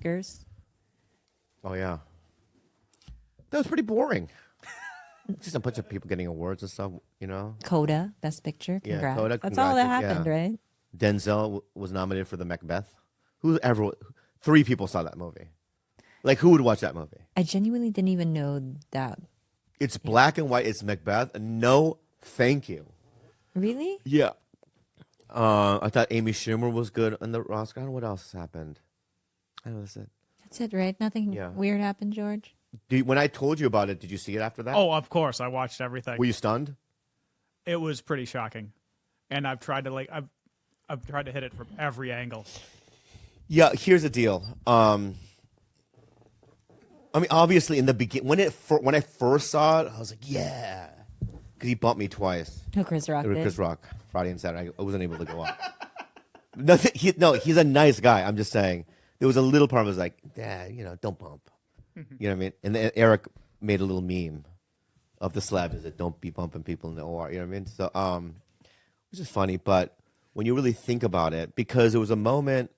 Oscars. Oh yeah, that was pretty boring. Just a bunch of people getting awards and stuff. You know, Coda, Best Picture. yeah, Congrats. Coda. That's all that Congrats, happened, yeah. right? Denzel was nominated for the Macbeth. Whoever, 3 people saw that movie. Like, who would watch that movie? I genuinely didn't even know that. It's black and white. It's Macbeth. No, thank you. Really? Yeah. I thought Amy Schumer was good on the Oscar. I don't know what else happened. I know that's it. That's it, right? Nothing Yeah. weird happened, George? When I told you about it, did you see it after that? Oh, of course, I watched everything. Were you stunned? It was pretty shocking, and I've tried to I've tried to hit it from every angle. Yeah. Here's the deal. I mean, obviously, in the beginning, when I first saw it, I was like, yeah, because he bumped me twice. Oh, Chris Rock did. Chris Rock, Friday and Saturday. I wasn't able to go up. He's a nice guy. I'm just saying. There was a little part of me was like, Dad, don't bump. You know what I mean? And then Eric made a little meme of the slab visit. Don't be bumping people in the OR. You know what I mean? So, which is funny. But when you really think about it, because there was a moment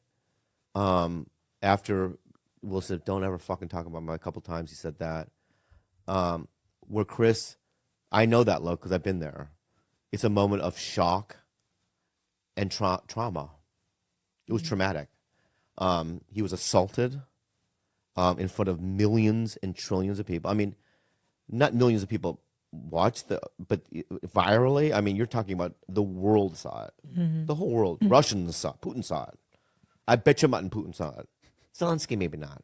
after Will said, "Don't ever fucking talk about me." A couple times he said that. Where Chris, I know that look because I've been there. It's a moment of shock and trauma. It was traumatic. He was assaulted in front of millions and trillions of people. I mean, not millions of people watched but virally. I mean, you're talking about the world saw it. Mm-hmm. The whole world. Mm-hmm. Russians saw it. Putin saw it. I bet you Martin Putin saw it. Zelensky maybe not,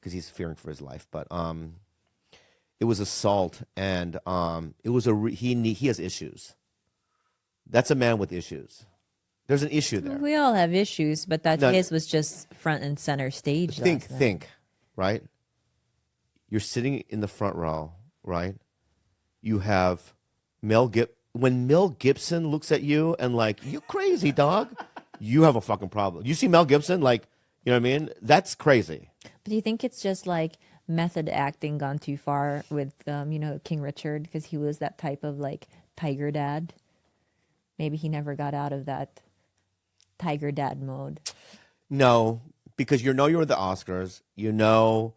because he's fearing for his life. But it was assault, and it was he has issues. That's a man with issues. There's an issue there. We all have issues, but his was just front and center stage. Think, right? You're sitting in the front row, right? You have when Mel Gibson looks at you and like, you crazy dog, you have a fucking problem. You see Mel Gibson, like, you know what I mean? That's crazy. But do you think it's just like method acting gone too far with, King Richard, because he was that type of like tiger dad? Maybe he never got out of that tiger dad mode. No, because you're at the Oscars. You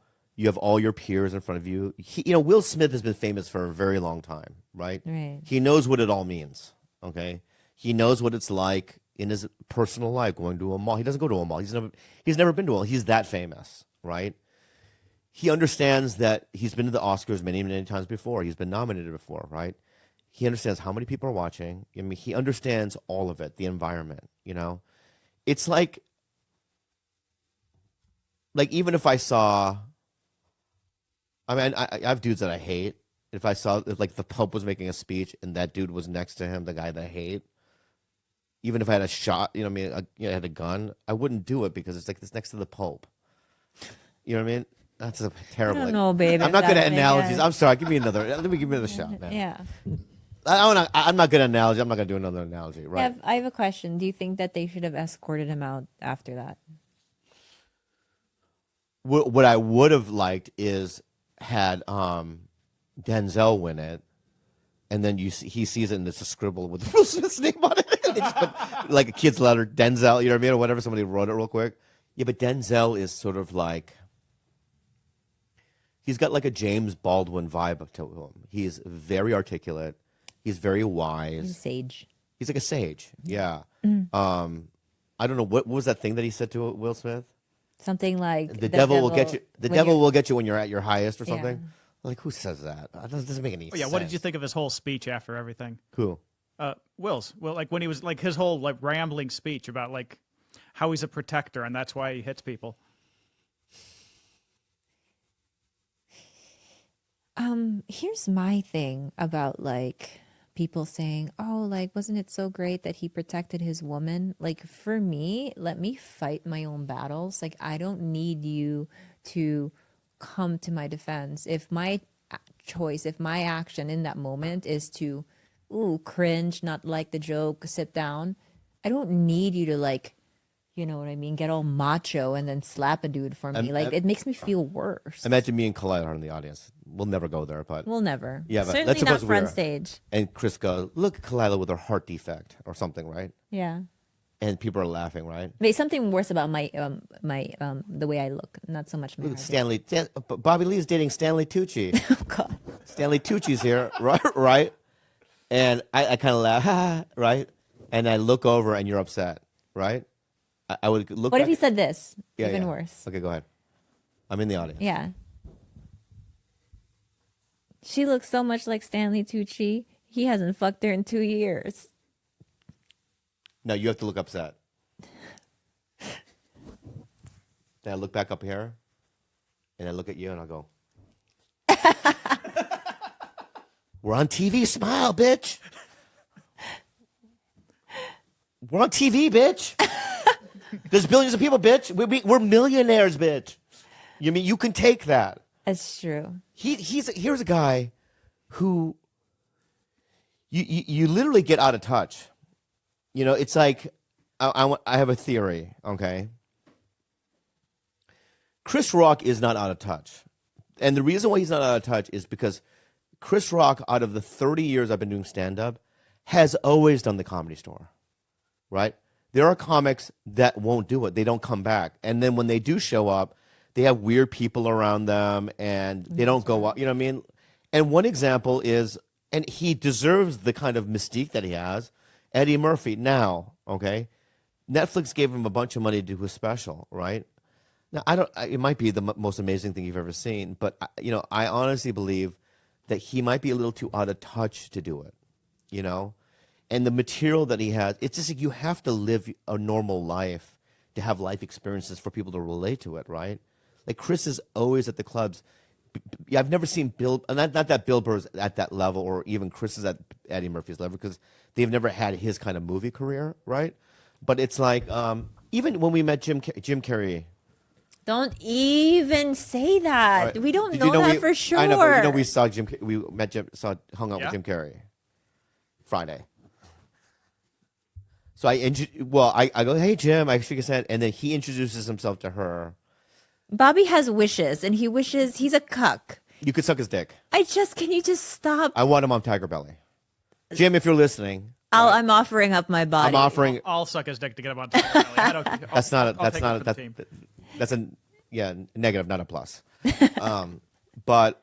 have all your peers in front of you. Will Smith has been famous for a very long time, right? Right. He knows what it all means, okay? He knows what it's like in his personal life going to a mall. He doesn't go to a mall. He's never been to a mall. He's that famous, right? He understands that he's been to the Oscars many, many times before. He's been nominated before, right? He understands how many people are watching. I mean, he understands all of it, the environment, It's like even if I saw, I mean, I have dudes that I hate. If the Pope was making a speech and that dude was next to him, the guy that I hate, even if I had a shot, I had a gun, I wouldn't do it because it's like this next to the Pope. You know what I mean? That's a terrible. I don't know, babe. I'm not good at analogies. I'm sorry. Let me give me another shot, man. Yeah. I'm not good at analogy. I'm not going to do another analogy. Right. I have a question. Do you think that they should have escorted him out after that? What I would have liked is had Denzel win it, and then he sees it and it's a scribble with Will Smith's name on it. They just put like a kid's letter, Denzel, you know what I mean, or whatever. Somebody wrote it real quick. Yeah, but Denzel is sort of like, he's got like a James Baldwin vibe to him. He's very articulate. He's very wise. He's a sage. He's like a sage. Yeah. I don't know what was that thing that he said to Will Smith. Something like the devil will get you. The devil will get you when you're at your highest, or something. Yeah. Like, who says that? That doesn't make any sense. Yeah. What did you think of his whole speech after everything? Who? Will's. Well, like when he was like his whole like rambling speech about like how he's a protector and that's why he hits people. Here's my thing about like people saying, "Oh, like wasn't it so great that he protected his woman?" Like for me, let me fight my own battles. Like I don't need you to come to my defense. If my choice, if my action in that moment is to cringe, not like the joke, sit down, I don't need you to like, you know what I mean, get all macho and then slap a dude for me. It makes me feel worse. Imagine me and Kalila are in the audience. We'll never go there, but we'll never. Yeah, but certainly let's not suppose front stage. And Chris goes, "Look at Kalila with her heart defect or something," right? Yeah. and people are laughing, right? There's something worse about my the way I look, not so much my Look, hair. Bobby Lee is dating Stanley Tucci. Oh God. Stanley Tucci's here, right? And I kind of laugh, right? And I look over and you're upset, right? I would look. What if back- he said this? Yeah, Even yeah. worse. Okay, go ahead. I'm in the audience. Yeah. She looks so much like Stanley Tucci. He hasn't fucked her in 2 years. No, you have to look upset. Then I look back up here, and I look at you, and I'll go. We're on TV. Smile, bitch. We're on TV, bitch. There's billions of people, bitch. We're millionaires, bitch. You mean you can take that? That's true. Here's a guy who you literally get out of touch. You know, it's like I have a theory. Okay, Chris Rock is not out of touch, and the reason why he's not out of touch is because Chris Rock, out of the 30 years I've been doing stand up, has always done the Comedy Store. Right? There are comics that won't do it. They don't come back, and then when they do show up, they have weird people around them and they don't go up. You know what I mean? And one example is, and he deserves the kind of mystique that he has, Eddie Murphy. Now, okay, Netflix gave him a bunch of money to do a special, right? Now, it might be the most amazing thing you've ever seen, but, you know, I honestly believe that he might be a little too out of touch to do it, you know? And the material that he has, it's just like you have to live a normal life to have life experiences for people to relate to it, right? Like Chris is always at the clubs. I've never seen Bill, not that Bill Burr's at that level, or even Chris is at Eddie Murphy's level, because they've never had his kind of movie career, right? But it's like even when we met Jim Carrey. Don't even say that. Right, We don't did know, you that we- for sure. I know, but you know we saw hung out Yeah? with Jim Carrey Friday. So I go, hey Jim, I shook his hand, and then he introduces himself to her. Bobby has wishes, and he wishes he's a cuck. You could suck his dick. Can you just stop? I want him on Tiger Belly. Jim, if you're listening, I'm offering up my body. I'm offering. I'll suck his dick to get him on Tiger Belly. I don't- That's not. I'll take it for the team. That's a negative, not a plus. But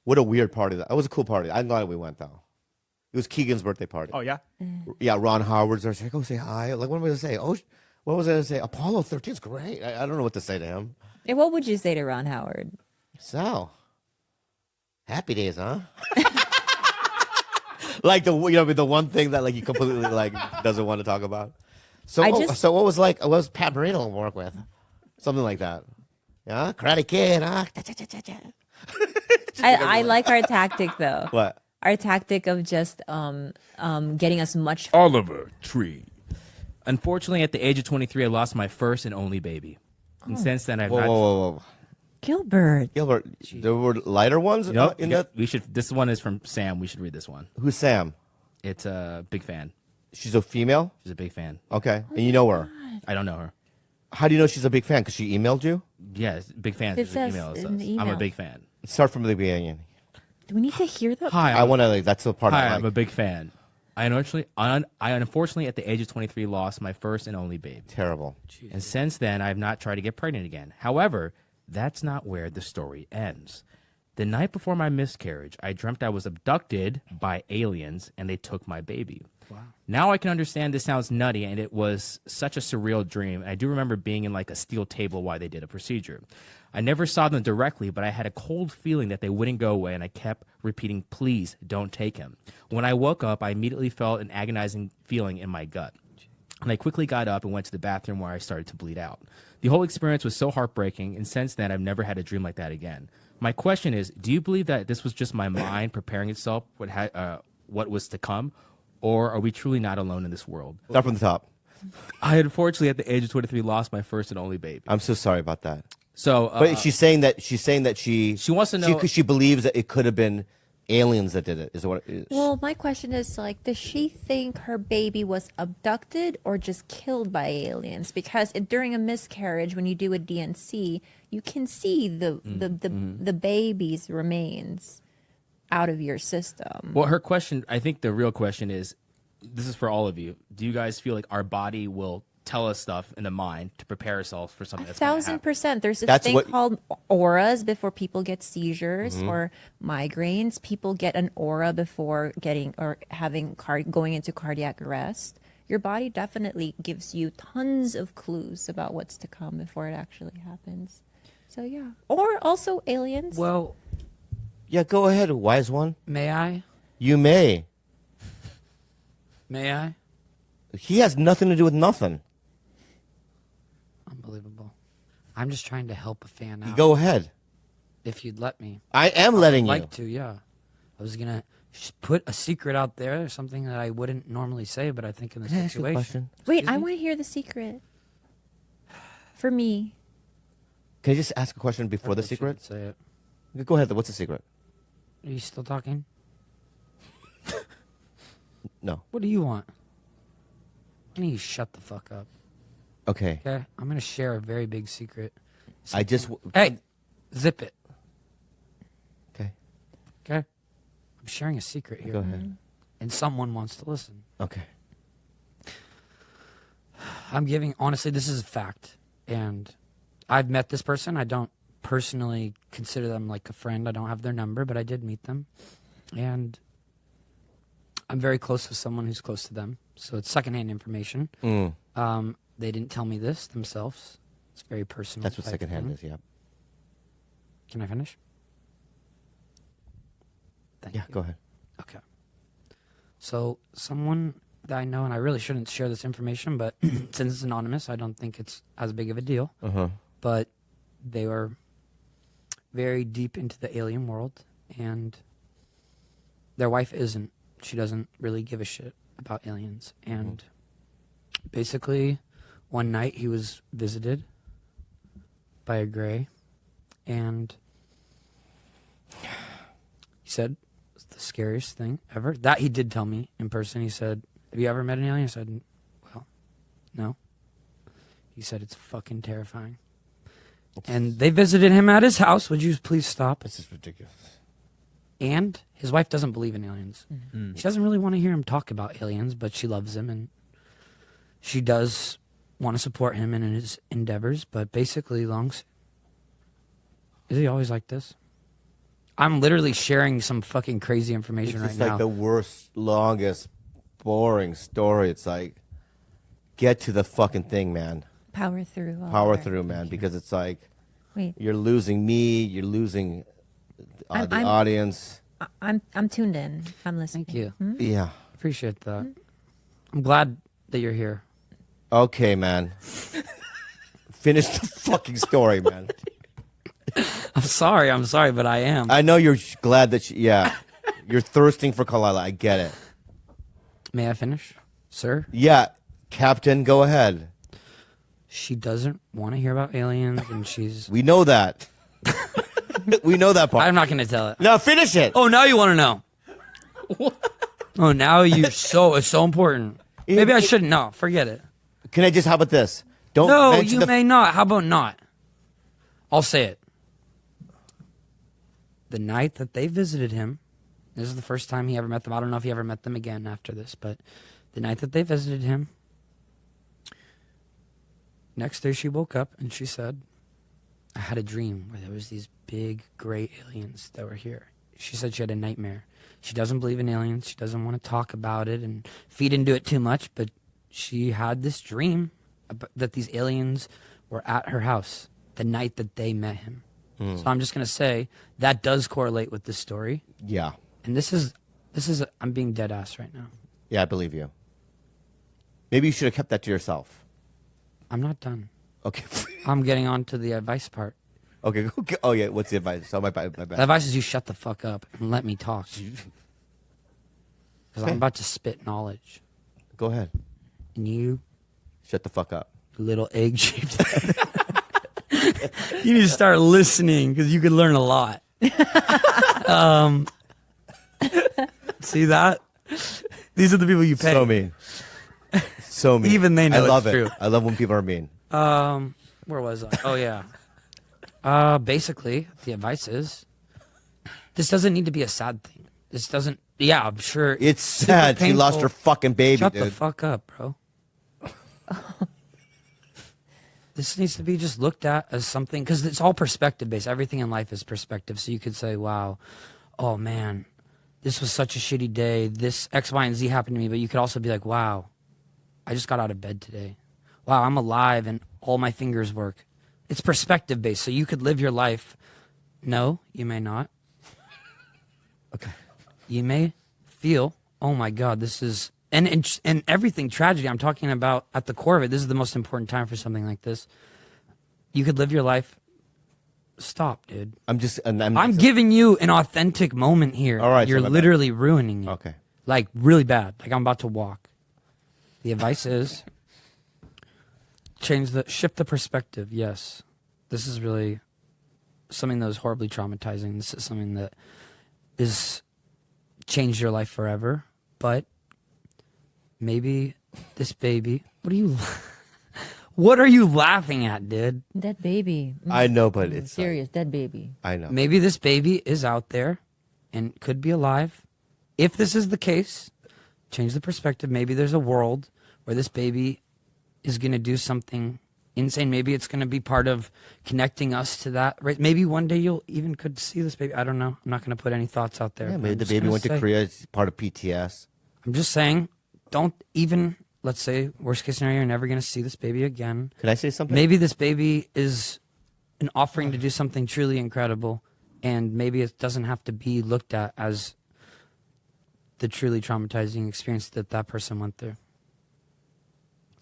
what a weird party that. It was a cool party. I'm glad we went though. It was Keegan's birthday party. Oh yeah. Yeah, Ron Howard's there. Should I go say hi? Like, what am I going to say? Oh, what was I going to say? Apollo 13 is great. I don't know what to say to him. Hey, what would you say to Ron Howard? So, happy days, huh? Like the one thing that like he completely like doesn't want to talk about. So so what was Pat Moreno work with? Something like that. Yeah, Karate Kid, huh? I like our tactic though. What? Our tactic of just getting us much. Oliver Tree. Unfortunately, at the age of 23, I lost my first and only baby. And since then, I've Whoa. Gilbert. Gilbert, there were lighter ones Nope, in that. we should. This one is from Sam. We should read this one. Who's Sam? It's a big fan. She's a female. She's a big fan. Okay, and you know her. I don't know her. How do you know she's a big fan? Because she emailed you. Yeah, big fan. It She's says email in the I'm a email. big fan. Start from the beginning. Do we need to hear that? Hi, I want to like. That's the part Hi, I I'm a like. big fan. I unfortunately, at the age of 23, lost my first and only baby. Terrible. And since then, I have not tried to get pregnant again. However, that's not where the story ends. The night before my miscarriage, I dreamt I was abducted by aliens and they took my baby. Wow. Now I can understand this sounds nutty and it was such a surreal dream. I do remember being in like a steel table while they did a procedure. I never saw them directly, but I had a cold feeling that they wouldn't go away and I kept repeating, please don't take him. When I woke up, I immediately felt an agonizing feeling in my gut. And I quickly got up and went to the bathroom where I started to bleed out. The whole experience was so heartbreaking, and since then, I've never had a dream like that again. My question is, do you believe that this was just my mind preparing itself what was to come, or are we truly not alone in this world? Start from the top. I unfortunately, at the age of 23, lost my first and only baby. I'm so sorry about that. So, But she's saying that she wants to know- she believes that it could have been aliens that did it. Is what it is. Well, my question is like, does she think her baby was abducted or just killed by aliens? Because during a miscarriage, when you do a DNC, you can see the baby's remains out of your system. well, her question, I think the real question is, this is for all of you. Do you guys feel like our body will tell us stuff in the mind to prepare ourselves for something that's going to happen? 1,000%. There's a That's thing what- called auras before people get seizures or migraines. People get an aura before getting or having going into cardiac arrest. Your body definitely gives you tons of clues about what's to come before it actually happens. So yeah. Or also aliens. Well, Yeah, go ahead, wise one. may I? You may. May I? He has nothing to do with nothing. Unbelievable. I'm just trying to help a fan out. Go ahead. If you'd let me. I am letting you. Like to, yeah. I was gonna just put a secret out there, something that I wouldn't normally say, but I think in this Can I ask you a situation. question? Wait, I want to hear the secret. For me. Can I just ask a question before the Purple secret? should Say it. Go ahead. What's the secret? Are you still talking? No. What do you want? Can you shut the fuck up? Okay. Okay, I'm gonna share a very big secret. I just. Hey, zip it. Okay. Okay, I'm sharing a secret here, Go ahead. and someone wants to listen. Okay. I'm giving, honestly, this is a fact. And I've met this person. I don't personally consider them like a friend. I don't have their number, but I did meet them. And I'm very close with someone who's close to them. So it's secondhand information. Mm. They didn't tell me this themselves. It's very personal. That's what type secondhand thing. is. Yeah. Can I finish? Thank Yeah. you. Go ahead. Okay. So someone that I know, and I really shouldn't share this information, but since it's anonymous, I don't think it's as big of a deal. Uh huh. But they were very deep into the alien world, and their wife isn't. She doesn't really give a shit about aliens. And basically, one night he was visited by a gray, and he said it's the scariest thing ever. That he did tell me in person. He said, "Have you ever met an alien?" I said, "Well, no." He said, "It's fucking terrifying." And they visited him at his house. Would you please stop? This is ridiculous. And his wife doesn't believe in aliens. She doesn't really want to hear him talk about aliens, but she loves him, and she does want to support him in his endeavors. But basically, is he always like this? I'm literally sharing some fucking crazy information It's right just now. like the worst, longest, boring story. It's like, get to the fucking thing, man. Power through. all Power that. through, man. Because it's like, Wait, you're losing me. You're losing the I'm- audience. I'm tuned in. I'm listening. Thank you. Yeah. Appreciate that. I'm glad that you're here. Okay, man. Finish the fucking story, man. I'm sorry, but I am. I know you're glad that yeah, you're thirsting for Kalila. I get it. May I finish, sir? Yeah, Captain, go ahead. She doesn't want to hear about aliens, and she's... We know that. We know that part. I'm not going to tell it. Now finish it. Oh, now you want to know. Oh, now it's so important. Maybe I shouldn't know. Forget it. Can I just? How about this? Don't No, mention you the may not. How about not? I'll say it. The night that they visited him, this is the first time he ever met them. I don't know if he ever met them again after this, but the night that they visited him, next day she woke up and she said, I had a dream where there was these big gray aliens that were here. She said she had a nightmare. She doesn't believe in aliens. She doesn't want to talk about it and feed into it too much, but she had this dream that these aliens were at her house the night that they met him. So I'm just going to say that does correlate with this story. Yeah, And this is I'm being dead ass right now. yeah, I believe you. Maybe you should have kept that to yourself. I'm not done. Okay. I'm getting on to the advice part. Okay. Oh yeah. What's the advice? So my bad. The advice is you shut the fuck up and let me talk. Because I'm about to spit knowledge. Go ahead. And you, Shut the fuck up. little egg-shaped head. You need to start listening because you could learn a lot. See that? These are the people you pay. So mean. So mean. Even they know I love it's it. true. I love when people are mean. Where was I? Oh, yeah. Basically, the advice is this doesn't need to be a sad thing. This doesn't Yeah, I'm sure. It's super sad. She lost painful. her fucking baby, Shut dude. the fuck up, bro. This needs to be just looked at as something, because it's all perspective based. Everything in life is perspective. So you could say, wow, oh man, this was such a shitty day. This X, Y, and Z happened to me. But you could also be like, wow, I just got out of bed today. Wow, I'm alive and all my fingers work. It's perspective based. So you could live your life. No, you may not. Okay. You may feel, oh my God, this is, and everything tragedy I'm talking about at the core of it, this is the most important time for something like this. You could live your life. Stop, dude. I'm Giving you an authentic moment here. All right, You're so my bad. literally ruining it. Okay. Like really bad. Like I'm about to walk. The advice is shift the perspective. Yes. This is really something that was horribly traumatizing. This is something that is changed your life forever. But maybe this baby, what are you laughing at, dude? Dead baby. I know, but it's serious. Dead baby. I know. Maybe this baby is out there and could be alive. If this is the case, change the perspective. Maybe there's a world where this baby is going to do something insane. Maybe it's going to be part of connecting us to that. Right? Maybe one day you'll even could see this baby. I don't know. I'm not going to put any thoughts out there. Yeah, but maybe I'm the just baby gonna went to say- Korea. It's part of PTS. I'm just saying, don't even, let's say, worst case scenario, you're never going to see this baby again. Can I say something? Maybe this baby is an offering to do something truly incredible, and maybe it doesn't have to be looked at as the truly traumatizing experience that that person went through.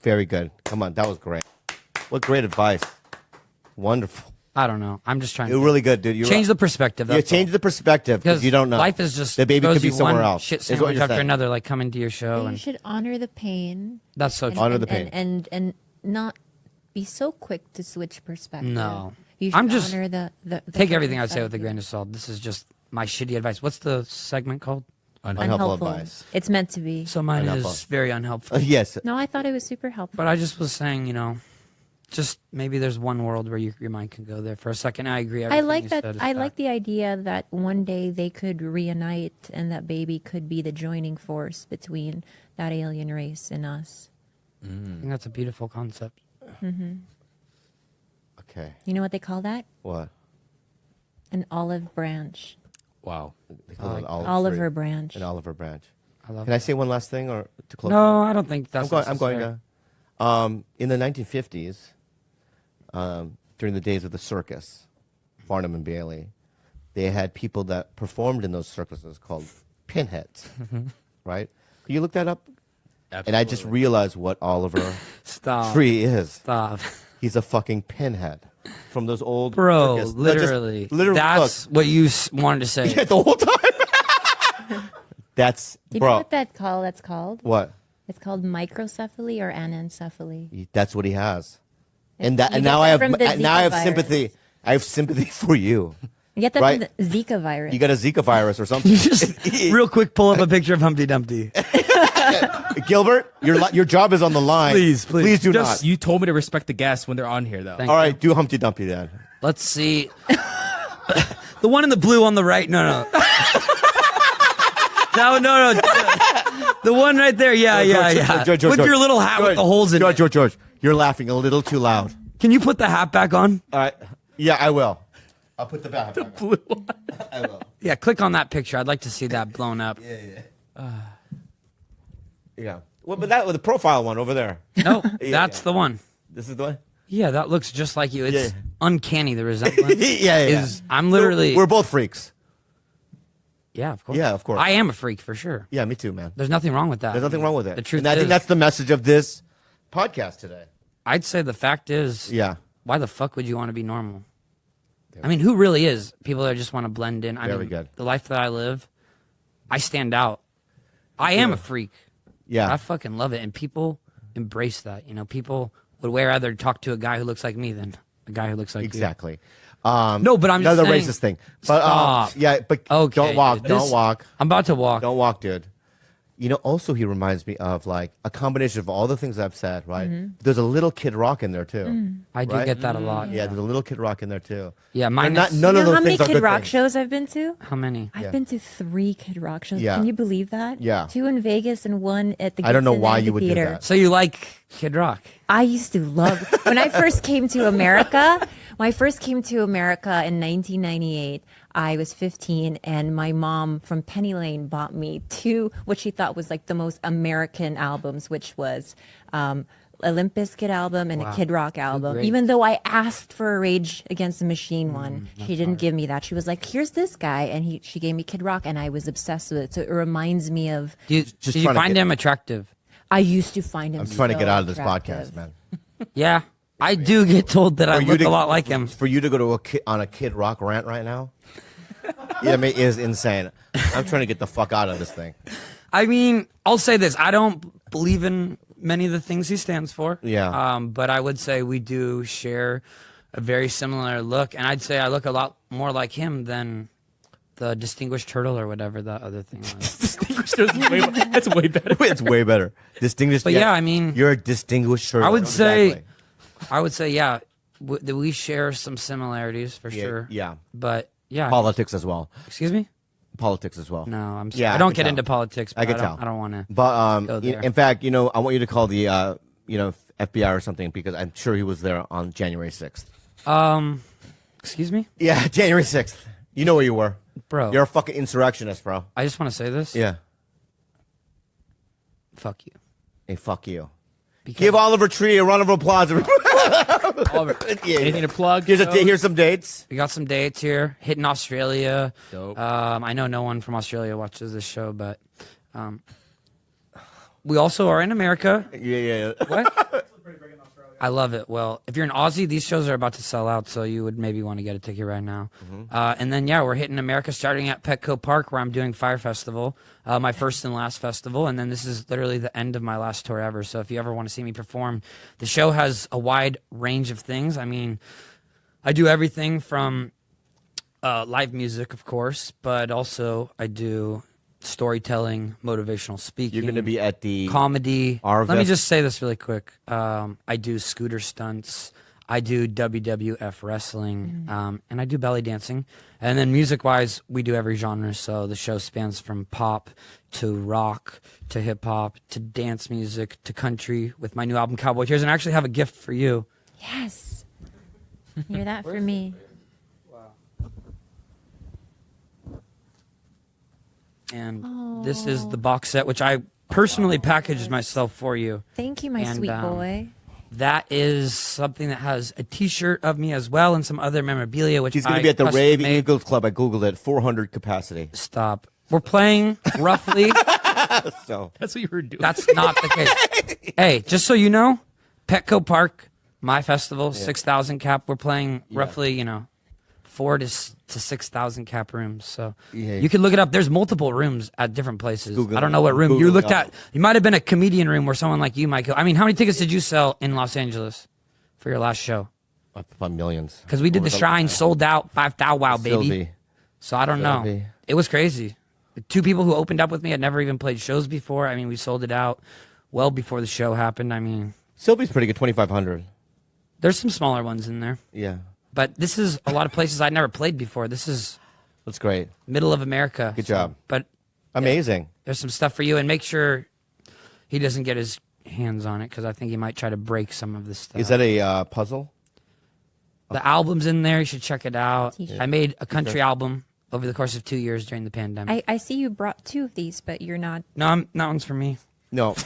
Very good. Come on, that was great. What great advice. Wonderful. I don't know. I'm just trying You're to really good, dude. You're change the perspective. Yeah, That's change all. the perspective because you don't know. Life is just the baby throws could be you somewhere one else. shit is what sandwich you're after saying. another, like coming to your show, You and should honor the pain. that's so true. Honor the pain. And not be so quick to switch perspective. No. You should I'm just- honor the Take person everything I say side with a of grain you. of salt. This is just my shitty advice. What's the segment called? Unhelpful advice. It's meant to be. So mine Unhelpful. is very unhelpful. Yes. No, I thought it was super helpful. But I just was saying, just maybe there's one world where your mind can go there for a second. I agree. I everything like you that. said is I like fact. the idea that one day they could reunite, and that baby could be the joining force between that alien race and us. I think that's a beautiful concept. Okay. You know what they call that? What? An olive branch. Wow. They call it an Oliver tree. branch. An Oliver branch. I love Can I say one last thing or to close? No, I don't think that's I'm going necessary. to. In the 1950s, during the days of the circus, Barnum and Bailey, they had people that performed in those circuses called pinheads, right? Can you look that up? And I just realized what Oliver Stop. Tree is. Stop. He's a fucking pinhead from those old Bro, circus. No, just literally. literally That's what you wanted to say. look. Yeah, the whole time. That's Do you bro. know what that's called? What? It's called microcephaly or anencephaly. That's what he has. It's- And that you and get now that I have from the now I have Zika virus. sympathy. I have sympathy for you. You get that Right. from the Zika virus. You got a Zika virus or something. Just real quick, pull up a picture of Humpty Dumpty. Gilbert, your job is on the line. Please do Just- not. You told me to respect the guests when they're on here, though. Thank All right, do Humpty Dumpty then. Let's see. The one in the blue on the right. No. No. The one right there. Yeah. George, With your little hat with the holes in it. George, you're laughing a little too loud. Can you put the hat back on? All right. Yeah, I will. I'll put the back. Blue one. I will. Yeah, click on that picture. I'd like to see that blown up. Yeah. Well, but that with the profile one over there. No, Yeah, that's yeah. the one. This is the one. Yeah, that looks just like you. It's Yeah. uncanny, the resemblance. Yeah. I'm literally. We're both freaks. Yeah, of course. Yeah, of course. I am a freak for sure. Yeah, me too, man. There's nothing wrong with that. There's nothing wrong with it. The truth and I is, think that's the message of this podcast today. I'd say the fact is, Yeah. why the fuck would you want to be normal? I mean, who really is? People that just want to blend in. I Very mean, good. The life that I live, I stand out. I am a freak. Yeah. I fucking love it, and people embrace that. People would way rather talk to a guy who looks like me than a guy who looks like Exactly. No, but I'm just another saying- racist thing. But Stop. yeah, but Okay, don't walk. dude, Don't this- walk. I'm about to walk. Don't walk, dude. You know, also he reminds me of like a combination of all the things I've said, right? There's a little Kid Rock in there too. I do Right? get that a lot. Yeah, there's a little Kid Rock in there too. Yeah, And mine not, is- none You of know those how many things are Kid good Rock things. shows I've been to? How many? I've been to 3 Kid Rock shows. Yeah. Can you believe that? Yeah. 2 in Vegas and 1 at the I don't know Gibson why you would do Amphitheater. that. So you like Kid Rock? I used to love when I first came to America. When I first came to America in 1998, I was 15, and my mom from Penny Lane bought me 2, what she thought was like the most American albums, which was a Limp Bizkit album and Wow. a Kid Rock album. great. Even though I asked for a Rage Against the Machine one, she didn't give me that. She was like, "Here's this guy," and she gave me Kid Rock, and I was obsessed with it. So it reminds me of. Did you trying to find get- him attractive? I used to find him. I'm trying to so get out of this attractive. podcast, man. Yeah, I do get told that I For you look to- a lot like him. For you to go to on a Kid Rock rant right now, yeah, I mean, is insane. I'm trying to get the fuck out of this thing. I mean, I'll say this: I don't believe in many of the things he stands for. Yeah. But I would say we do share a very similar look, and I'd say I look a lot more like him than the Distinguished Turtle or whatever that other thing was. Distinguished Turtles is way, that's way better. It's way better. Distinguished. But yeah, I mean- you're a distinguished turtle. I would say, Exactly. I would say, yeah, that we share some similarities for Yeah, sure. yeah. But yeah, Politics as well. excuse me. Politics as well. No, I'm sorry. Yeah, I I don't can get tell. into politics. But I can don't, tell. I don't want to. But Go there. in fact, you know, I want you to call the FBI or something because I'm sure he was there on January 6th. Excuse me, Yeah, January 6th. You know where you were. bro. You're a fucking insurrectionist, bro. I just want to say this. Yeah. Fuck you. Hey, fuck you. Because Give Oliver Tree a round of applause. Oliver, Yeah. anything to plug? Here's some dates. we got some dates here. Hitting Australia. Dope. I know no one from Australia watches this show, but we also are in America. Yeah. What? I love it. Well, if you're an Aussie, these shows are about to sell out, so you would maybe want to get a ticket right now. And then, yeah, we're hitting America starting at Petco Park, where I'm doing Fire Festival, my first and last festival. And then this is literally the end of my last tour ever. So if you ever want to see me perform, the show has a wide range of things. I mean, I do everything from live music, of course, but also I do storytelling, motivational speaking. You're going to be at the comedy. Arvest. Let me just say this really quick. I do scooter stunts. I do WWF wrestling, and I do belly dancing. And then music-wise, we do every genre. So the show spans from pop to rock to hip-hop to dance music to country with my new album, Cowboy Tears. And I actually have a gift for you. Yes. Hear that for me. And this is the box set, which I personally packaged myself for you. Thank you, my And, sweet boy. That is something that has a T-shirt of me as well and some other memorabilia, which He's going I to be at the custom Rave made. Eagles Club. I Googled it. 400 capacity. Stop. We're playing roughly. So That's what you were doing. That's not the case. Hey, just so you know, Petco Park, my festival, 6,000 cap. We're playing roughly, 4 to 6,000 cap rooms. So Yeah. you can look it up. There's multiple rooms at different places. Google I don't it. know what room you Google it looked up. at. You might have been a comedian room where someone like you might go. I mean, how many tickets did you sell in Los Angeles for your last show? by millions. Because we did the Shrine, sold out, 5,000 wow, baby. Sylvie. So I don't know. Sylvie. It was crazy. The 2 people who opened up with me had never even played shows before. I mean, we sold it out well before the show happened. I mean, Sylvie's pretty good. 2,500. there's some smaller ones in there. Yeah. But this is a lot of places I'd never played before. This is That's great. middle of America. Good job. But Amazing. there's some stuff for you. And make sure he doesn't get his hands on it because I think he might try to break some of this stuff. Is that a puzzle? The album's in there. You should check it out. T-shirt. I made a country album over the course of 2 years during the pandemic. I see you brought 2 of these, but you're not. No, that one's for me. No.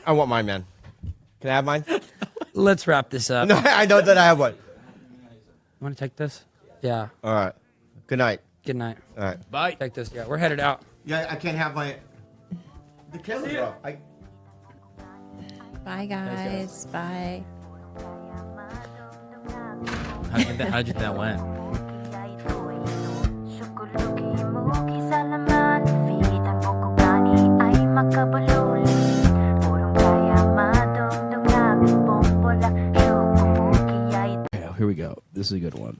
I want mine, man. Can I have mine? Let's wrap this up. No, I know that I have one. You want to take this? Yeah. All right. Good night. Good night. All right. Bye. Take this. Yeah, we're headed out. Yeah, I can't have my. The camera's off. Bye, guys. Bye. How'd you think that went? Okay, here we go. This is a good one.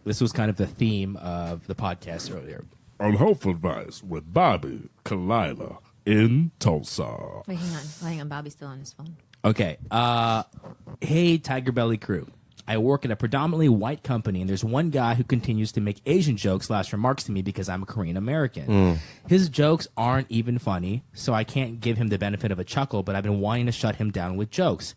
This was kind of the theme of the podcast earlier. On Health Advice with Bobby Kalila in Tulsa. Wait, hang on. Bobby's still on his phone. Okay. Hey, Tiger Belly crew. I work at a predominantly white company, and there's one guy who continues to make Asian jokes / remarks to me because I'm a Korean American. His jokes aren't even funny, so I can't give him the benefit of a chuckle, but I've been wanting to shut him down with jokes.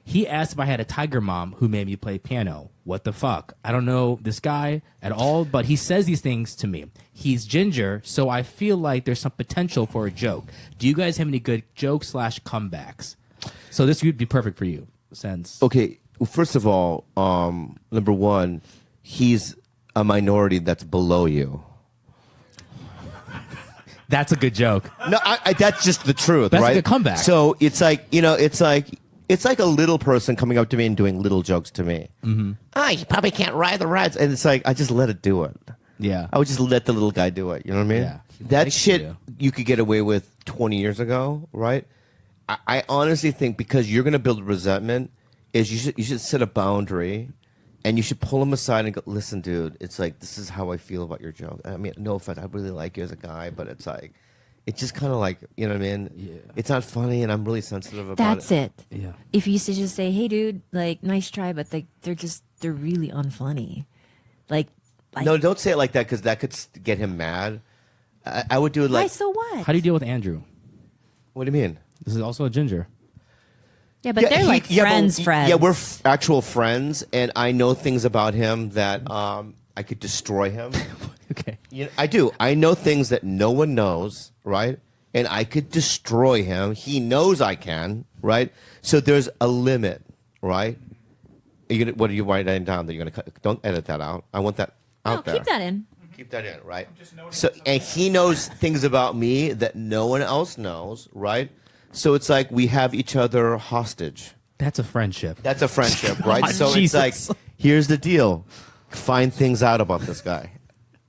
He asked if I had a tiger mom who made me play piano. What the fuck? I don't know this guy at all, but he says these things to me. He's ginger, so I feel like there's some potential for a joke. Do you guys have any good jokes / comebacks? So this would be perfect for you, since... Okay, well, first of all, number one, he's a minority that's below you. That's a good joke. No, that's just the truth, That's a right? good comeback. So it's like, it's like a little person coming up to me and doing little jokes to me. Mm-hmm. You probably can't ride the rides. And it's like, I just let it do it. Yeah. I would just let the little guy do it. You know what I mean? Yeah. That Thanks shit to you could get away with 20 years ago, right? I honestly think because you're going to build resentment is you should set a boundary and you should pull him aside and go, listen, dude, it's like, this is how I feel about your joke. I mean, no offense. I really like you as a guy, but it's like, it's just kind of like, you know what I mean? Yeah. It's not funny and I'm really sensitive about That's it. Yeah. If you used to just say, "Hey, dude, like, nice try," but they're really unfunny. Like No, don't say it like that because that could get him mad. I would do it why? like, So what? How do you deal with Andrew? what do you mean? This is also a ginger. Yeah, but they're like friends. Yeah, we're actual friends, and I know things about him that I could destroy him. Okay. I do. I know things that no one knows, right? And I could destroy him. He knows I can, right? So there's a limit, right? What are you writing down that you're gonna cut? Don't edit that out. I want that No, out there. keep that in. Keep that in, right? So, and he knows things about me that no one else knows, right? So it's like we have each other hostage. That's a friendship. That's a friendship, right? Oh, So Jesus. it's like, here's the deal: find things out about this guy,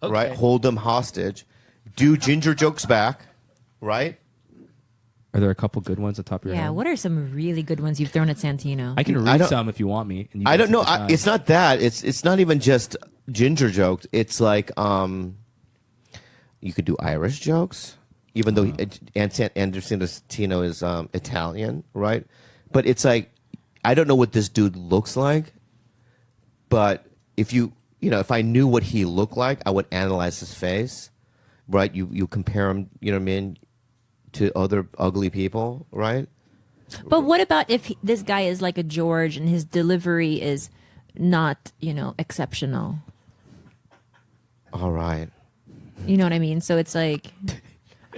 right? Hold him hostage, do ginger jokes back, right? Are there a couple good ones at the top of your Yeah, head? what are some really good ones you've thrown at Santino? I can I read don't- some if you want me. And you I guys don't know. can decide. It's not that. It's not even just ginger jokes. It's like you could do Irish jokes, even though Anderson Tino is Italian, right? But it's like I don't know what this dude looks like, but if if I knew what he looked like, I would analyze his face, right? You compare him, you know what I mean, to other ugly people, right? But what about if this guy is like a George and his delivery is not, exceptional? All right. You know what I mean? So it's like,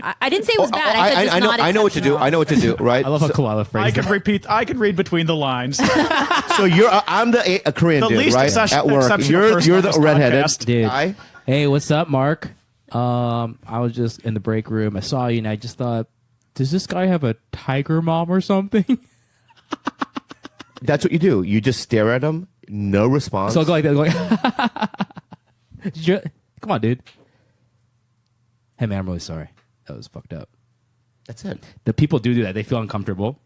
I didn't say it was bad. I said just not I know what to do. exceptional. I know what to do, right? I love how Kalala I phrased can it. repeat. I can read between the lines. So I'm a Korean The dude, least right? exception- At work, exceptional you're person on the this redheaded podcast. Dude. guy. Hey, what's up, Mark? I was just in the break room. I saw you, and I just thought, does this guy have a tiger mom or something? That's what you do. You just stare at him, no response. So I'll go like that. Come on, dude. Hey, man, I'm really sorry. That was fucked up. That's it. The people do that. They feel uncomfortable,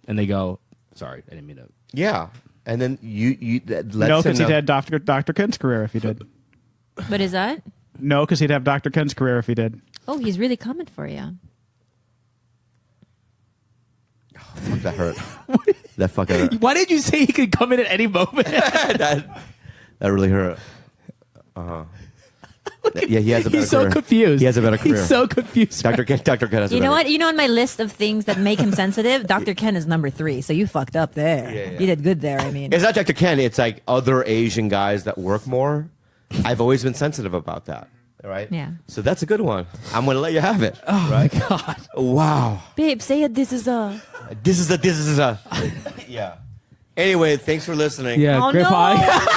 and they go, sorry, I didn't mean to. Yeah, and then you that No, lets him because know. he'd had Dr. Ken's career if he did. But is that? No, because he'd have Dr. Ken's career if he did. Oh, he's really coming for you. Fuck, that hurt. That fucking hurt. Why did you say he could come in at any moment? that really hurt. Yeah, he has a better He's so career. confused. He has a better career. He's so confused. Dr. Ken has a You know better- what? You know, on my list of things that make him sensitive, Dr. Ken is number 3. So you fucked up there. Yeah. You did good there. I mean, It's not Dr. Ken. It's like other Asian guys that work more. I've always been sensitive about that. All right. Yeah. So that's a good one. I'm gonna let you have it. Oh my god. Wow. babe, say it. This is a. This is a. Yeah. Anyway, thanks for listening. Yeah, Oh, Griff no. High.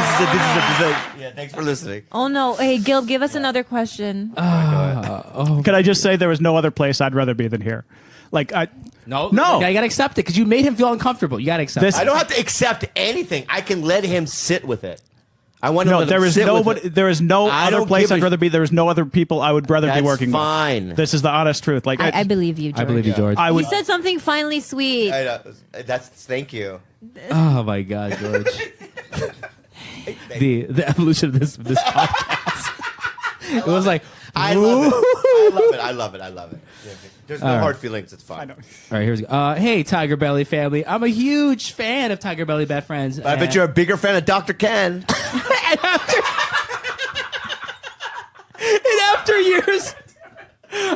Yeah, thanks for listening. Oh no! Hey, Gil, give us another question. Could I just say there was no other place I'd rather be than here? Like, No, No. You gotta accept it because you made him feel uncomfortable. You gotta accept This- it. I don't have to accept anything. I can let him sit with it. I want to no, let there him is sit with nobody. it. There is no I other don't place give a- I'd rather be. There is no other people I would rather That's be working fine. with. This is the honest truth. Like, I believe you, George. I believe you, George. I You would. said something finally sweet. I know. Thank you. Oh my god, George. the evolution of this podcast. It was like I love it. love it. I love it. I love it. Yeah, there's no hard feelings. It's fine. I know. All right, here's hey, Tiger Belly family. I'm a huge fan of Tiger Belly Bad Friends. I bet you're a bigger fan of Dr. Ken. And after years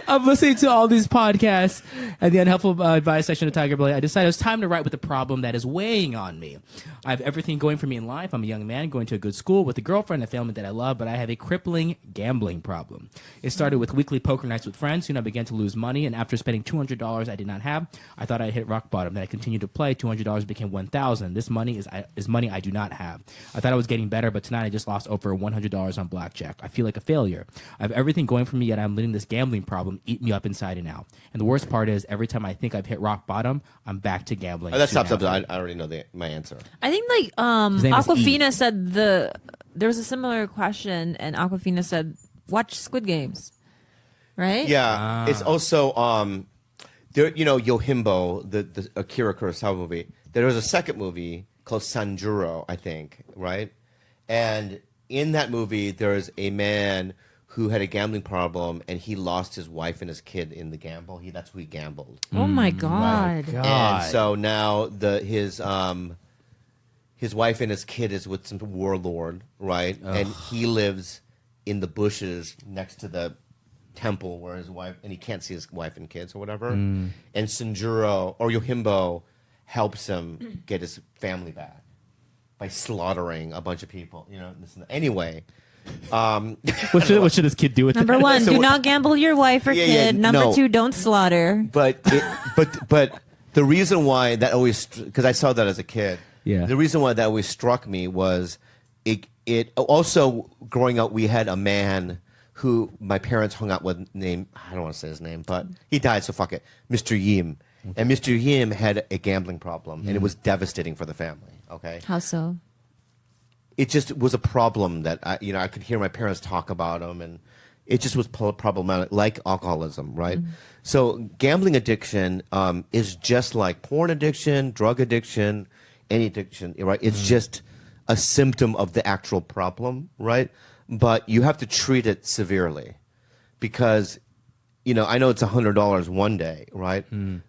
of listening to all these podcasts and the unhelpful advice section of Tiger Belly, I decided it was time to write with the problem that is weighing on me. I have everything going for me in life. I'm a young man going to a good school with a girlfriend, a family that I love, but I have a crippling gambling problem. It started with weekly poker nights with friends. Soon I began to lose money, and after spending $200 I did not have, I thought I hit rock bottom. Then I continued to play. $200 became $1,000. This money is money I do not have. I thought I was getting better, but tonight I just lost over $100 on blackjack. I feel like a failure. I have everything going for me, yet I'm letting this gambling problem eat me up inside and out. And the worst part is, every time I think I've hit rock bottom, I'm back to gambling. That's soon stop. after. I already know my answer. I think like His name is Aquafina E. said there was a similar question, and Aquafina said, "Watch Squid Games," right? Yeah, it's also there. You know, Yojimbo, the Akira Kurosawa movie. There was a second movie called Sanjuro, I think, right? And in that movie, there's a man who had a gambling problem, and he lost his wife and his kid in the gamble. That's who he gambled. Oh my god. And so now his wife and his kid is with some warlord, right? And he lives in the bushes next to the temple where his wife, and he can't see his wife and kids or whatever. And Sanjuro or Yojimbo helps him get his family back by slaughtering a bunch of people. You know, anyway. What should this kid do with Number it? one, So do what- not gamble your wife or Yeah, yeah, kid. Number no. two, don't slaughter. But the reason why that always, because I saw that as a kid. Yeah. The reason why that always struck me was it also growing up, we had a man who my parents hung out with named, I don't want to say his name, but he died, so fuck it, Mr. Yim. And Mr. Yim had a gambling problem, and it was devastating for the family. Okay. How so? It just was a problem that I could hear my parents talk about him, and it just was problematic, like alcoholism, right? So gambling addiction is just like porn addiction, drug addiction, any addiction, right? It's just a symptom of the actual problem, right? But you have to treat it severely because, I know it's $100 one day, right?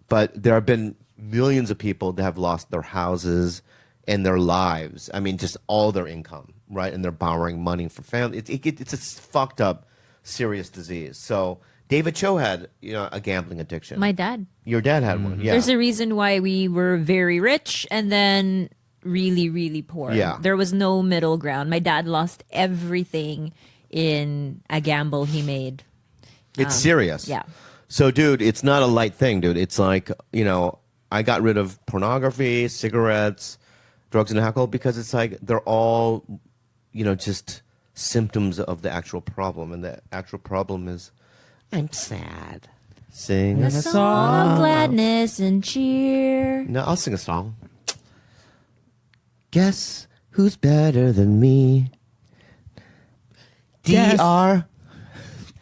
But there have been millions of people that have lost their houses and their lives. I mean, just all their income, right? And they're borrowing money for family. It's a fucked up, serious disease. So David Cho had, a gambling addiction. My dad. Your dad had one, yeah. There's a reason why we were very rich and then really, really poor. Yeah. There was no middle ground. My dad lost everything in a gamble he made. It's serious. Yeah. So, dude, it's not a light thing, dude. It's like, I got rid of pornography, cigarettes, drugs, and alcohol because it's like they're all, just symptoms of the actual problem. And the actual problem is, I'm sad. Sing A a song of gladness and cheer. No, I'll sing a song. Guess who's better than me? Guess. D-R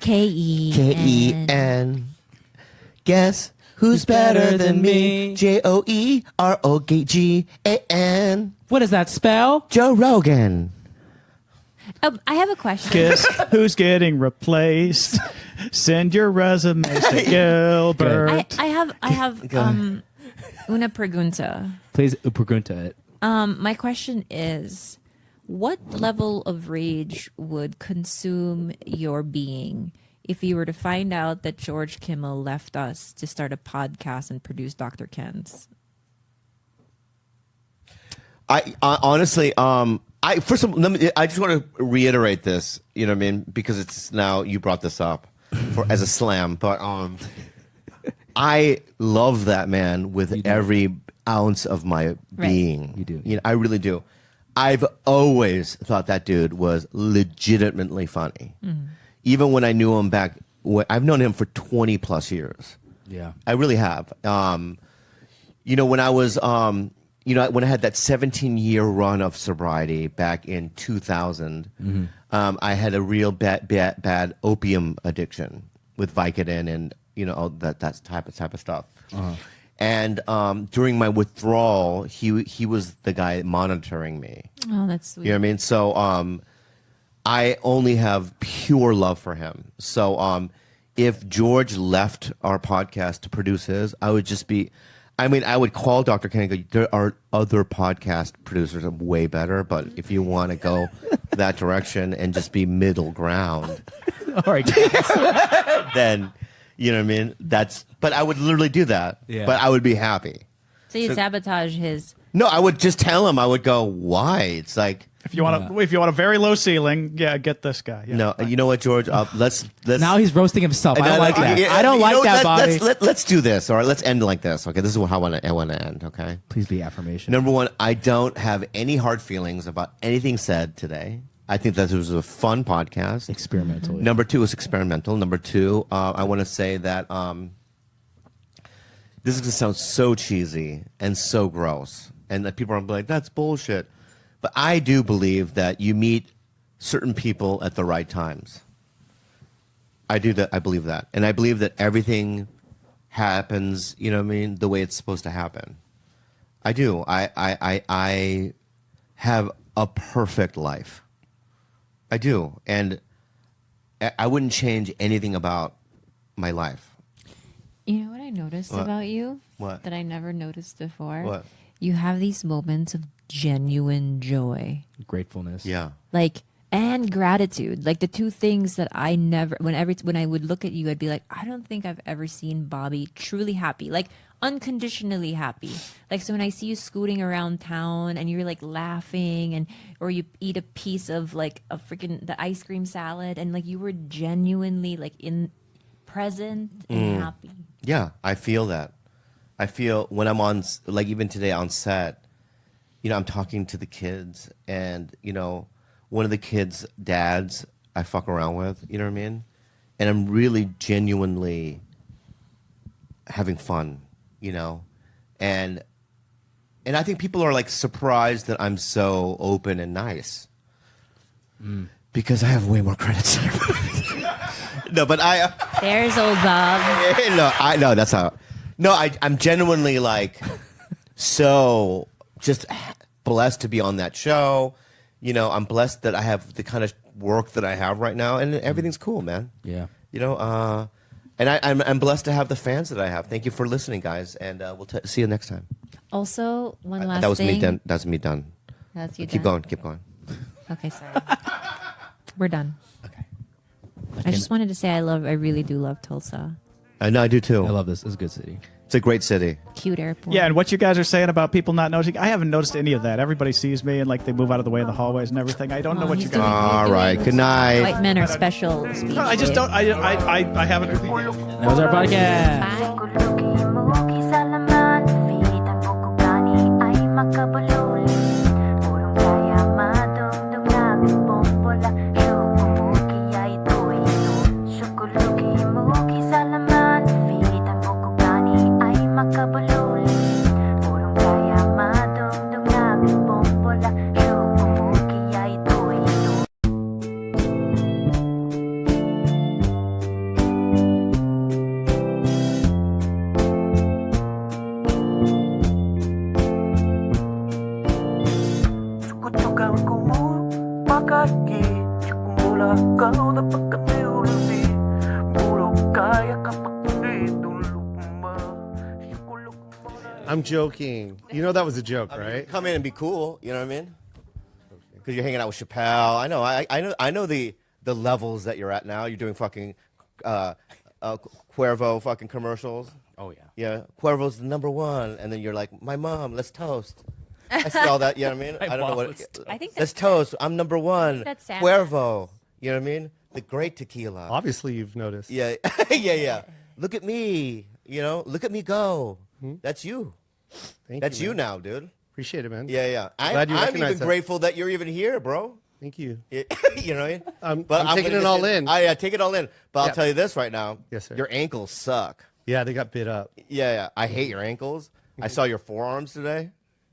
K-E-N. K-E-N. Guess who's better than me? J-O-E-R-O-G-A-N. What does that spell? Joe Rogan. I have a question. Guess who's getting replaced? Send your resume to Gilbert. I have una pregunta. Please pregunta it. My question is, what level of rage would consume your being if you were to find out that George Kimmel left us to start a podcast and produce Dr. Ken's? I honestly, first of all, I just want to reiterate this, you know what I mean? Because it's now, you brought this up as a slam, but I love that man with every ounce of my being. You do. I really do. I've always thought that dude was legitimately funny. Even when I knew him back, I've known him for 20 plus years. Yeah. I really have. When I was, when I had that 17-year run of sobriety back in 2000, I had a real bad opium addiction with Vicodin and all that type of stuff. And during my withdrawal, he was the guy monitoring me. Oh, that's sweet. You know what I mean? So I only have pure love for him. So if George left our podcast to produce his, I would just be. I mean, I would call Dr. Ken and go, there are other podcast producers that are way better, but if you want to go that direction and just be middle ground, All right. then, you know what I mean? But I would literally do that, Yeah. but I would be happy. So you sabotage his. No, I would just tell him, I would go, why? It's like, If you want a very low ceiling, yeah, get this guy. Yeah. no, you know what, George? Let's Now he's roasting himself. I don't like that. Yeah, I don't you like know, that, Bobby. Let's do this, all right? Let's end like this, okay? This is how I want to end, okay? Please be affirmation. Number one, I don't have any hard feelings about anything said today. I think that it was a fun podcast. Experimental. Number two is experimental. Number two, I want to say that this is going to sound so cheesy and so gross, and that people are like, that's bullshit. But I do believe that you meet certain people at the right times. I do that. I believe that. And I believe that everything happens, you know what I mean, the way it's supposed to happen. I do. I have a perfect life. I do. And I wouldn't change anything about my life. You know what I noticed What? about you? What? That I never noticed before? What? You have these moments of genuine joy. Gratefulness. Yeah. Like, and gratitude. Like the two things that I never, when I would look at you, I'd be like, I don't think I've ever seen Bobby truly happy. Like, unconditionally happy. Like, so when I see you scooting around town and you're like laughing and or you eat a piece of like a freaking the ice cream salad and like you were genuinely like in present and happy. Yeah, I feel that. I feel when I'm on, like even today on set, you know, I'm talking to the kids and, you know, one of the kids' dads I fuck around with, you know what I mean? And I'm really genuinely having fun, you know? And I think people are like surprised that I'm so open and nice. Because I have way more credits. No, but There's old Bob. no, that's how. No, I'm genuinely like so just blessed to be on that show. You know, I'm blessed that I have the kind of work that I have right now, and everything's cool, man. Yeah. You know, and I'm blessed to have the fans that I have. Thank you for listening, guys, and we'll see you next time. Also, one last That was thing. me done. That's me done. That's you Keep done. going. Keep going. Okay, sorry. We're done. Okay. I just wanted to say I really do love Tulsa. No, I do too. I love this. It's a good city. It's a great city. Cute airport. Yeah, and what you guys are saying about people not noticing, I haven't noticed any of that. Everybody sees me and like they move out of the way in the hallways and everything. I don't know what you guys. All right. Good night. White men are special species. I just don't. I haven't. That was our podcast. Bye. Kulugi sa laman, feed ang bukugani ay makabululi. Purong kaya madugdug namin bombola. Shukumugi ay tuwilo. Shukulugi sa laman, feed ang bukugani ay makabululi. Purong kaya madugdug namin bombola. Shukumugi ay tuwilo. Kutukan ko mo pagkaki Kumula kau dapat kami ulubi Bulog kaya kapag tinulugma I'm joking. You know that was a joke, right? Come in and be cool. You know what I mean? Because you're hanging out with Chappelle. I know. I know the levels that you're at now. You're doing fucking Cuervo fucking commercials. Oh, yeah. Yeah, Cuervo's the #1, and then you're like, my mom, let's toast. I see all that. You know what I mean? I don't know what. I think Let's that's toast. I'm #1. that's Sam Cuervo. You know what I mean? The great tequila. Obviously, you've noticed. Yeah, yeah. Look at me. You know, look at me go. That's you. Thank That's you man. now, dude. Appreciate it, man. Yeah. Glad you I'm recognize even that. grateful that you're even here, bro. Thank you. You know what I mean? I'm taking gonna it just all say- in. Yeah, take it all in. But I'll Yeah. tell you this right now. Yes, sir. Your ankles suck. Yeah, they got bit up. Yeah. I hate your ankles. I saw your forearms today.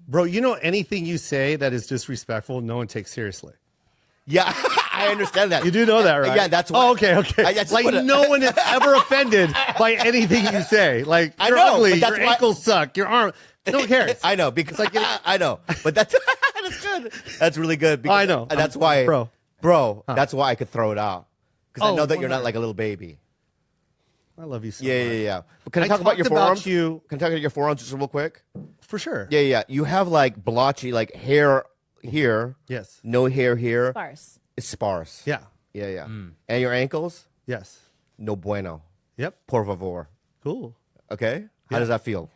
Bro, you know anything you say that is disrespectful, no one takes seriously. Yeah, I understand that. You do know that, right? Yeah, that's why. Oh, okay. I just Like, wanna- no one is ever offended by anything you say. Like, I you're know, ugly, but that's your why- ankles suck, your arm. No one cares. I know because I know, but that's that's good. That's really good. Because, I know. and that's why, Bro. That's why I could throw it out because I Oh, know that you're well, not like a little baby. I love you so Yeah, much. yeah, yeah. But can I I talk about your talked about forearms? you- Can I talk about your forearms just real quick? For sure. Yeah, yeah. You have like blotchy, like hair here, Yes. no hair here. Sparse. It's sparse. Yeah. Yeah, yeah. And your ankles? Yes. No bueno. Yep. Por favor. Cool. Okay? How Yeah. does that feel?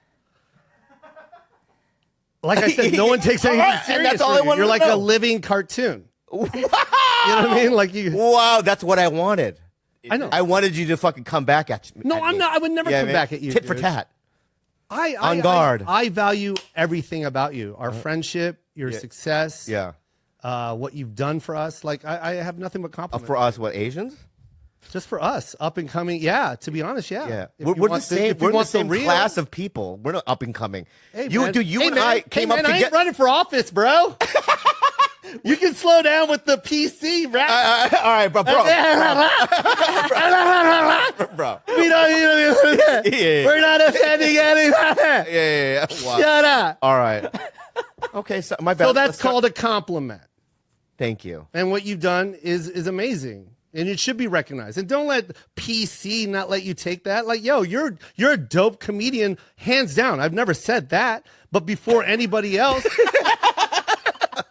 Like I said, no one takes anything All right, and serious. that's all from I you. wanted You're to like know. a living cartoon. You know what I mean? Like you. Wow, that's what I wanted. I know. I wanted you to fucking come back at me. No, I'm not. I would never come man. back at you. Tit for dude. tat. On guard. I value everything about you. Our friendship, your success, Yeah. what you've done for us. Like I have nothing but compliments. For us, what, Asians? Just for us, up and coming. Yeah, to be honest, yeah. Yeah. If We're you the want same, if you we're the want same real- class of people. We're not up and coming. Hey, you man. dude, you Hey, and man. I came up I ain't together. running for office, bro. You can slow down with the PC, right? All right, bro. Bro. We don't, Yeah, yeah. We're not offending anybody. Yeah. Wow. Shut up. All right. Okay, so my bad. So that's Let's talk- called a compliment. Thank you. And what you've done is amazing. And it should be recognized. And don't let PC not let you take that. Like, yo, you're a dope comedian, hands down. I've never said that, but before anybody else.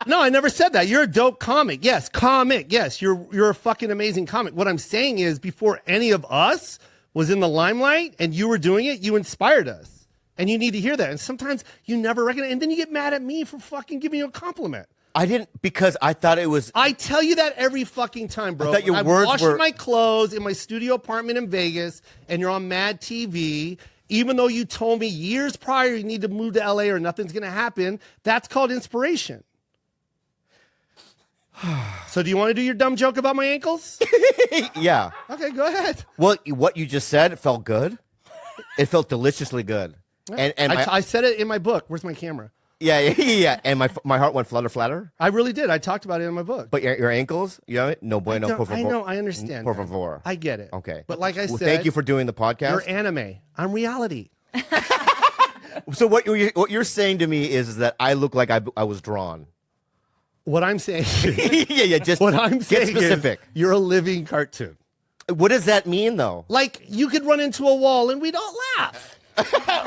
No, I never said that. You're a dope comic. Yes, comic. Yes, you're a fucking amazing comic. What I'm saying is before any of us was in the limelight and you were doing it, you inspired us. And you need to hear that. And sometimes you never recognize, and then you get mad at me for fucking giving you a compliment. I didn't, because I thought it was. I tell you that every fucking time, bro. I thought your I'm words washing were- my clothes in my studio apartment in Vegas, and you're on Mad TV. Even though you told me years prior you need to move to LA or nothing's gonna happen, that's called inspiration. So, do you want to do your dumb joke about my ankles? Yeah. Okay, go ahead. Well, what you just said felt good. It felt deliciously good. And I said it in my book. Where's my camera? yeah. And my heart went flutter, flatter. I really did. I talked about it in my book. But your ankles, you know, no bueno, por I favor. know. I understand. Por man. favor. I get it. Okay. But like I Well, said, thank you for doing the podcast. you're anime. I'm reality. So what you're saying to me is that I look like I was drawn. What I'm saying. yeah. Just What I'm get saying specific. is you're a living cartoon. What does that mean, though? Like you could run into a wall and we'd all laugh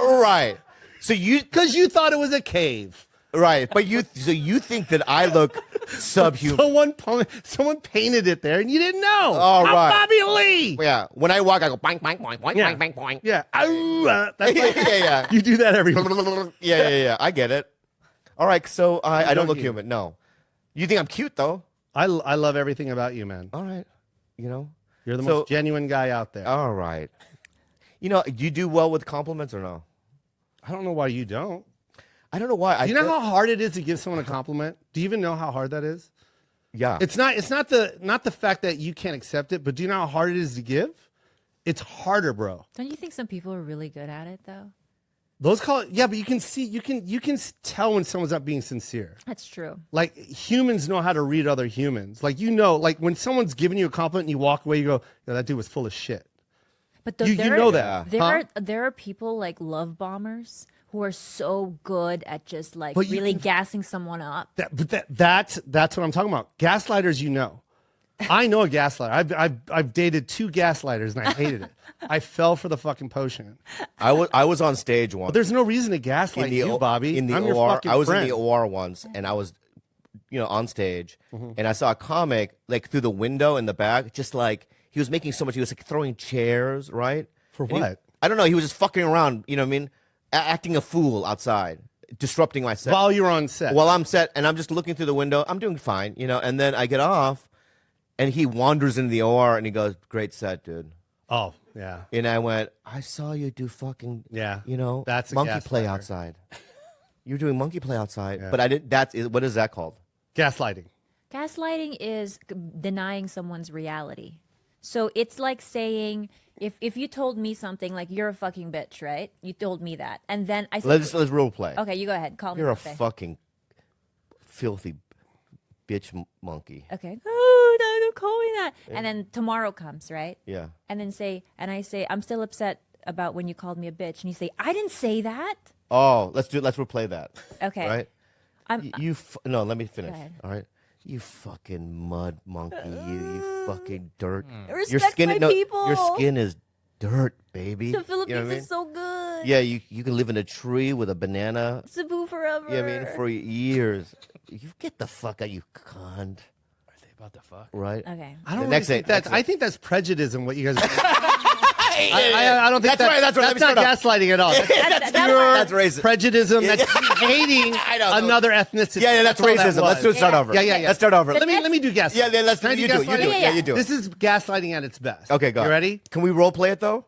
Right. So you because you thought it was a cave. right, but you think that I look subhuman. Someone painted it there and you didn't know. All I'm right. Bobby Lee. Yeah. When I walk, I go boing boing boing boing Yeah. boing boing boing. Yeah. That's like, Yeah. you do that every Yeah. I get it. All right. So I don't look you. human. No. You think I'm cute though? I love everything about you, man. All right. You know. You're the So- most genuine guy out there. All right. You know, do you do well with compliments or no? I don't know why you don't. I don't know why. Do you know how hard it is to give someone a compliment? Do you even know how hard that is? Yeah. It's not the fact that you can't accept it, but do you know how hard it is to give? It's harder, bro. Don't you think some people are really good at it though? Those yeah, but you can see you can tell when someone's not being sincere. That's true. Like humans know how to read other humans. Like like when someone's giving you a compliment and you walk away, you go, "Yo, that dude was full of shit." But You know that. There are people like love bombers who are so good at just like But you really can- gassing someone up. That's what I'm talking about. Gaslighters, you know. I know a gaslighter. I've dated 2 gaslighters and I hated it. I fell for the fucking potion. I was on stage once. But there's no reason to gaslight you, Bobby. In the I'm your OR, fucking I was friend. in the OR once, and I was, on stage, and I saw a comic like through the window in the back, just like he was making so much. He was like throwing chairs, right? For And he- what? I don't know. He was just fucking around. You know what I mean? Acting a fool outside, disrupting my set. While you're on set. While I'm set, and I'm just looking through the window. I'm doing fine, and then I get off, and he wanders into the OR, and he goes, "Great set, dude." Oh, yeah. And I went, I saw you do fucking, Yeah. that's That's a monkey play gaslighter. outside. You're doing monkey play outside, Yeah. but I didn't. What is that called? Gaslighting. Gaslighting is denying someone's reality. So it's like saying if you told me something like you're a fucking bitch, right? You told me that, and then I said, Let's role play. okay, you go ahead, call me. You're a birthday. fucking filthy bitch monkey. Okay. Oh, no, don't call me that. And then tomorrow comes, right? Yeah. And I say, I'm still upset about when you called me a bitch. And you say, I didn't say that. Oh, let's replay that. Okay. Right. I'm, No, let me finish. ahead. All right. You fucking mud monkey. You fucking dirt. Your Respect skin. my no, people. Your skin is dirt, baby. The You know Philippines what I mean? is so good. Yeah, you can live in a tree with a banana. Cebu forever. Yeah, I mean, for years. You get the fuck out, you cunt. Are they about to fuck? Right? Okay. I don't The really next think thing- that's. next I thing. think that's prejudice in what you guys. I don't think That's right, that's right. Let me That's not start gaslighting at all. That's pure That's racist. prejudice. That's hating I know. another ethnicity. Yeah, that's all that racism. Let's was. start over. Yeah. Let's start over. Let me do gaslighting. Yeah, let's Can I you do it. You do gaslighting? it. Yeah, you do it. This is gaslighting at its best. Okay, go. You ready? Can we role play it though?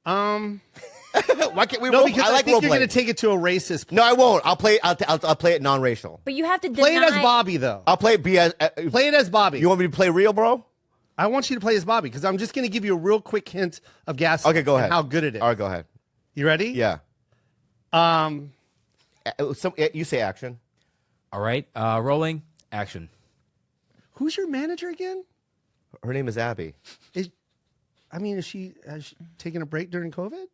Why can't we? No, role, because I like think role you're playing. going to take it to a racist. No, I won't. I'll play. I'll play it non-racial. But you have to Play deny. it as Bobby, though. I'll play it. Be as. Play it as Bobby. You want me to play real, bro? I want you to play as Bobby because I'm just going to give you a real quick hint of gaslighting. Okay, go ahead. and how good it is. All right, go ahead. You ready? Yeah. Um. You say action. All right. Rolling. Action. Who's your manager again? Her name is Abby. Has she taken a break during COVID?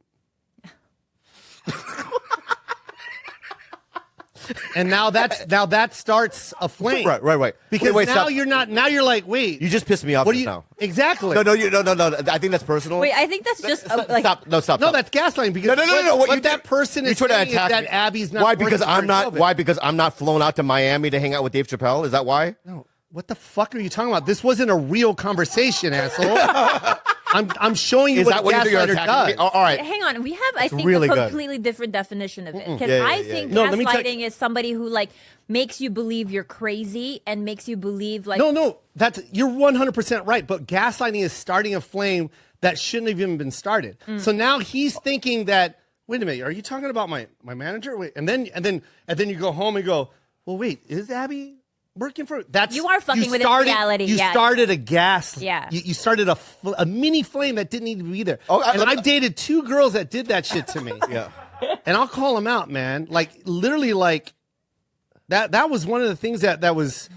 And now that starts a flame. Right. Because wait, now stop. you're not. Now you're like, wait. You just pissed me off what do just you now. exactly? No. I think that's personal. Wait, I think that's just like. Stop. No, stop. No, stop. that's gaslighting because No. What that person you is try to saying is attack that me. Abby's not. Why? Because working I'm during not. COVID. Why? Because I'm not flown out to Miami to hang out with Dave Chappelle. Is that why? No. What the fuck are you talking about? This wasn't a real conversation, asshole. I'm showing you Is what that what you think you're gaslighter attacking does. me? Oh, all right. Hang on, we have I think really a good. completely different definition of it because Yeah, I yeah, think yeah. No, let me tell- gaslighting is somebody who like makes you believe you're crazy and makes you believe like No, you're 100% right. But gaslighting is starting a flame that shouldn't have even been started. So now he's thinking that. Wait a minute, are you talking about my manager? Wait, and then you go home and go, well, wait, is Abby working for? That's You are fucking with his reality, You yeah. started a gas. Yeah. You started a mini flame that didn't need to be there. Oh, and I've dated 2 girls that did that shit to me. Yeah. And I'll call them out, man. Like literally, like that was one of the things that was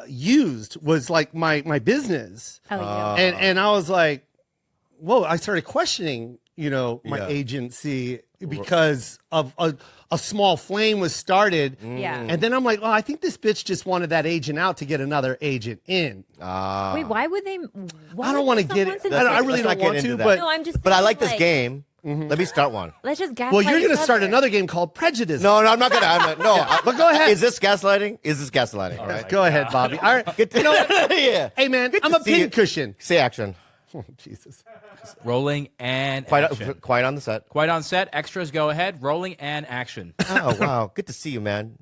used was like my business. oh, yeah. And I was like, whoa, I started questioning, my Yeah. agency because of a small flame was started. Yeah. And then I'm like, oh, I think this bitch just wanted that agent out to get another agent in. Wait, why would they? I don't want to get it. I really Let's not don't get want into to, that. but No, I'm just. But I like thinking, this game. Let me start one. Let's just gaslight. well, you're going to each start other. another game called Prejudice. No, I'm not gonna. No, But go ahead. Is this gaslighting? Is this gaslighting? All right. Go ahead, Bobby. All right. You know what? Yeah. Hey, man, Good I'm to a see you. pincushion. Say action. Oh, Jesus. Rolling and action. Quiet on the set. Quiet on set. Extras go ahead. Rolling and action. Oh wow, good to see you, man.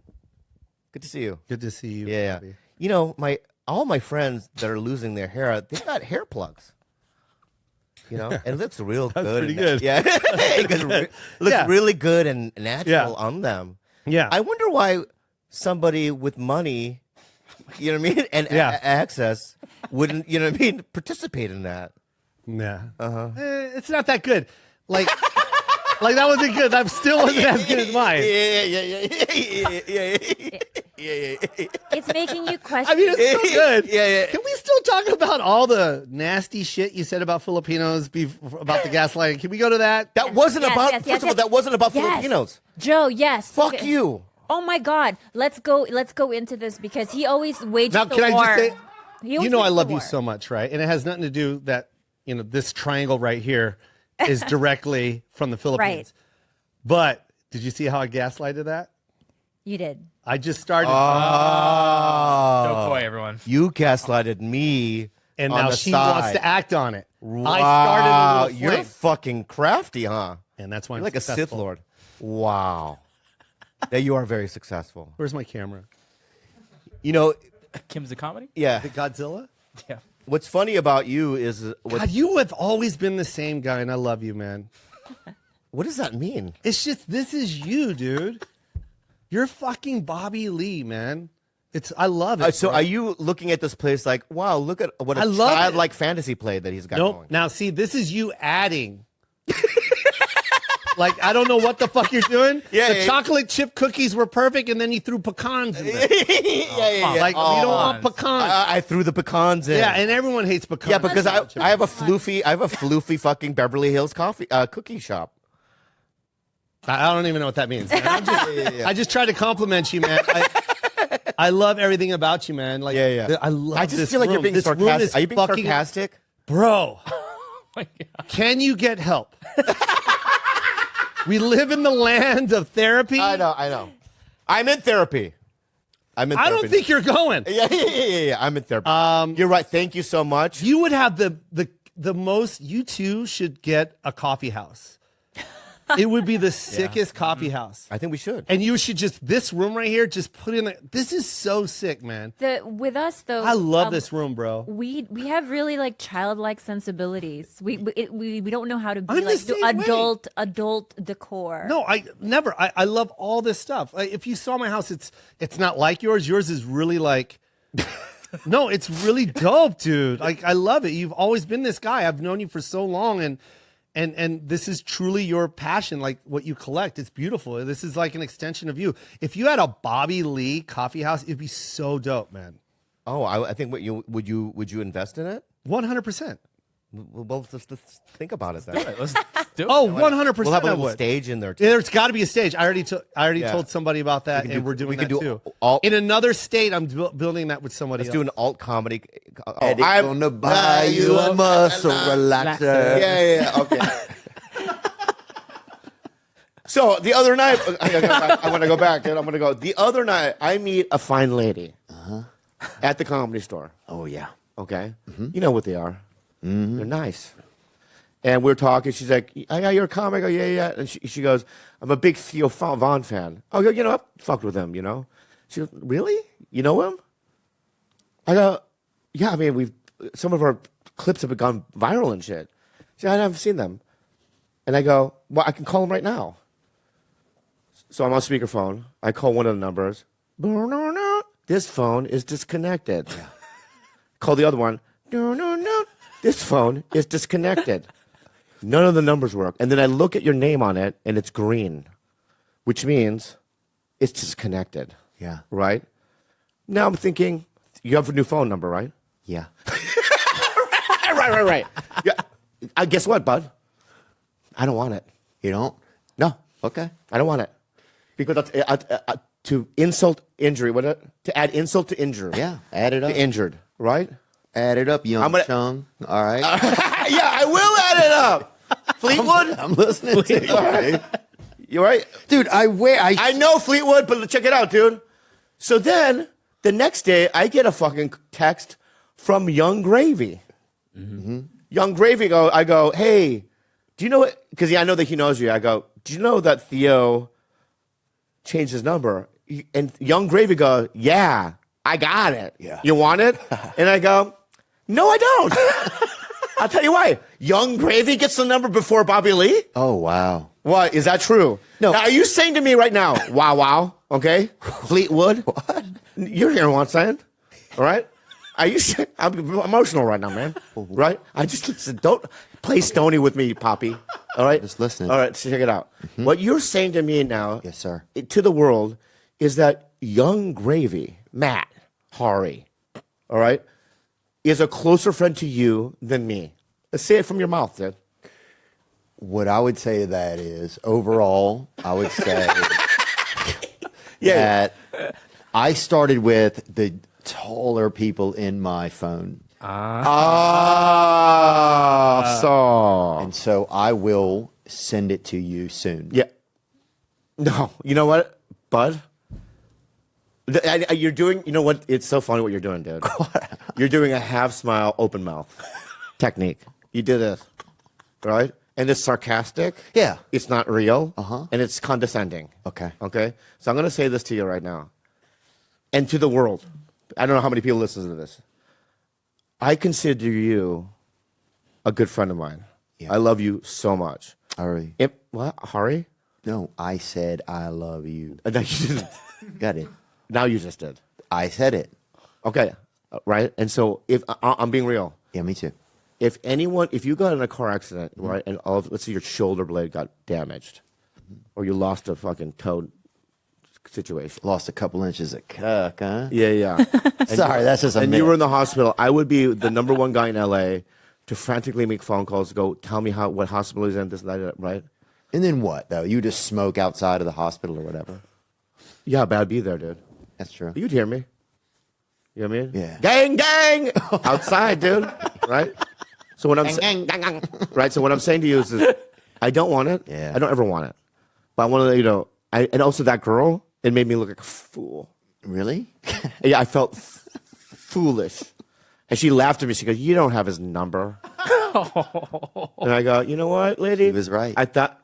Good to see you. Good to see you, Yeah. Bobby. All my friends that are losing their hair, they got hair plugs. And it looks real good. pretty good. Yeah, it looks Yeah. really good and natural Yeah. on them. Yeah. I wonder why somebody with money, you know what I mean, and Yeah. access wouldn't, participate in that. Yeah. It's not that good. Like that wasn't good. That still wasn't as good as mine. Yeah. It's making you question. I mean, it's still good. Yeah. Can we still talk about all the nasty shit you said about Filipinos, about the gaslighting? Can we go to that? That wasn't Yes, about. yes, First yes, of all, yes. that wasn't about Yes. Filipinos. Joe, yes. Fuck Okay. you. Oh my God, let's go into this because he always wages Now, the can I war. just say, He always you know I wages the love you war. so much, right? And it has nothing to do that, this triangle right here is directly from the Philippines. Right. But did you see how I gaslighted that? You did. I just started. No coy, everyone. You gaslighted me. and on now the she side. wants to act on it. Wow, I started a little you're flame. fucking crafty, huh? And that's why You're I'm like a Sith successful. Lord. Wow. Yeah, you are very successful. Where's my camera? Kim's the comedy? Yeah. The Godzilla? Yeah. What's funny about you is God, you have always been the same guy, and I love you, man. what does that mean? It's just, this is you, dude. You're fucking Bobby Lee, man. I love it. So bro. are you looking at this place like, wow, look at what a I love it. childlike fantasy play that he's got Nope. going? Now, see, this is you adding. Like, I don't know what the fuck you're doing. Yeah, the yeah. chocolate chip cookies were perfect, and then you threw pecans in there. yeah. Like, Oh, you don't want pecans. I threw the pecans in. Yeah, and everyone hates pecans. Yeah, because I have a floofy fucking Beverly Hills coffee cookie shop. I don't even know what that means. Man. I just try to compliment you, man. I love everything about you, man. Like, Yeah. I love I just this feel like you're room. being This room sarcastic. is Are you being fucking- sarcastic? Bro. Can you get help? We live in the land of therapy. I know. I'm in therapy. I don't think you're going. Yeah. I'm in therapy. You're right. Thank you so much. You would have the most. You two should get a coffee house. It would be the sickest coffee house. I think we should. And you should just this room right here. Just put in. This is so sick, man. With us though, I love this room, bro. We have really like childlike sensibilities. We don't know how to be I'm the like same way. adult decor. No, I never. I love all this stuff. If you saw my house, it's not like yours. Yours is really like. No, it's really dope, dude. Like I love it. You've always been this guy. I've known you for so long, and this is truly your passion, like what you collect. It's beautiful. This is like an extension of you. If you had a Bobby Lee coffee house, it'd be so dope, man. Oh, I think would you invest in it? 100%. Well, let's think about it then. Let's do it. Oh, 100%. We'll have a I little would. stage in there too. There's got to be a stage. I already Yeah. told somebody about that, We can and do- we're doing we that can do too. all- In another state, I'm building that with somebody Let's else. do an alt comedy. Eddie gonna buy you a muscle relaxer. Yeah. Okay. So the other night, I'm going to go back, dude. I'm going to go. The other night, I meet a fine lady at the Comedy Store. Oh yeah. Okay, you know what they are. They're nice. And we're talking. She's like, "Yeah, you're a comic." I go, yeah. And she goes, "I'm a big Theo Vaughn fan." I go, "You know, I fucked with him. You know." She goes, "Really? You know him?" I go, "Yeah. I mean, some of our clips have gone viral and shit." She said, "I haven't seen them." And I go, "Well, I can call him right now." So I'm on speakerphone. I call one of the numbers. This phone is disconnected. Call the other one. This phone is disconnected. None of the numbers work. And then I look at your name on it, and it's green, which means it's disconnected. Yeah. Right? Now I'm thinking, you have a new phone number, right? Yeah. Right. Yeah. Guess what, bud? I don't want it. You don't? No, Okay. I don't want it. Because to insult injury, to add insult to injury. Yeah. Add it up. To injured, right? Add it up, young I'm gonna- Chung. All right. Yeah, I will add it up. Fleetwood? I'm listening to you. All right. You right? Dude, I know Fleetwood, but check it out, dude. So then, the next day, I get a fucking text from Young Gravy. Young Gravy, I go, "Hey, do you know what?" Because I know that he knows you. I go, "Do you know that Theo changed his number?" And Young Gravy goes, "Yeah, I got it. Yeah. You want it?" And I go, "No, I don't." I'll tell you why. Young Gravy gets the number before Bobby Lee? Oh, wow. What? Is that true? No. Now, are you saying to me right now, wow, okay? Fleetwood? What? You're hearing what I'm saying? All right? Are you saying? I'm emotional right now, man. Right? I just listen. Don't play Stony with me, Poppy. All right? Just listening. All right, so check it out. What you're saying to me now, Yes, sir. to the world, is that Young Gravy, Matt Hari, all right, is a closer friend to you than me. Let's say it from your mouth, dude. What I would say to that is, overall, I would say Yeah. that I started with the taller people in my phone. So. And so I will send it to you soon. Yeah. No, you know what, bud? You're doing, you know what? It's so funny what you're doing, dude. You're doing a half smile, open mouth technique. You did this, right? And it's sarcastic. Yeah. It's not real. Uh-huh. And it's condescending. Okay. Okay. So I'm going to say this to you right now and to the world. I don't know how many people listen to this. I consider you a good friend of mine. Yeah. I love you so much. Ari. What? Hari? No, I said I love you. No, you didn't. Got it. Now you just did. I said it. Okay, right? And so if I'm being real, Yeah, me too. if you got in a car accident, right, and let's say your shoulder blade got damaged, or you lost a fucking toe situation. Lost a couple inches of cuck, huh? Yeah. Sorry, that's just a And myth. you were in the hospital. I would be the number one guy in LA to frantically make phone calls, go tell me what hospital he's in, this, that, right? And then what, though? You just smoke outside of the hospital or whatever. Yeah, but I'd be there, dude. That's true. You'd hear me. You know what I mean? Yeah. Gang, outside, dude. Right? So what I'm right. So what I'm saying to you is I don't want it. Yeah. I don't ever want it. But I want to, and also that girl, it made me look like a fool. Really? Yeah, I felt foolish. And she laughed at me. She goes, "You don't have his number." And I go, "You know what, lady? He was right. I thought,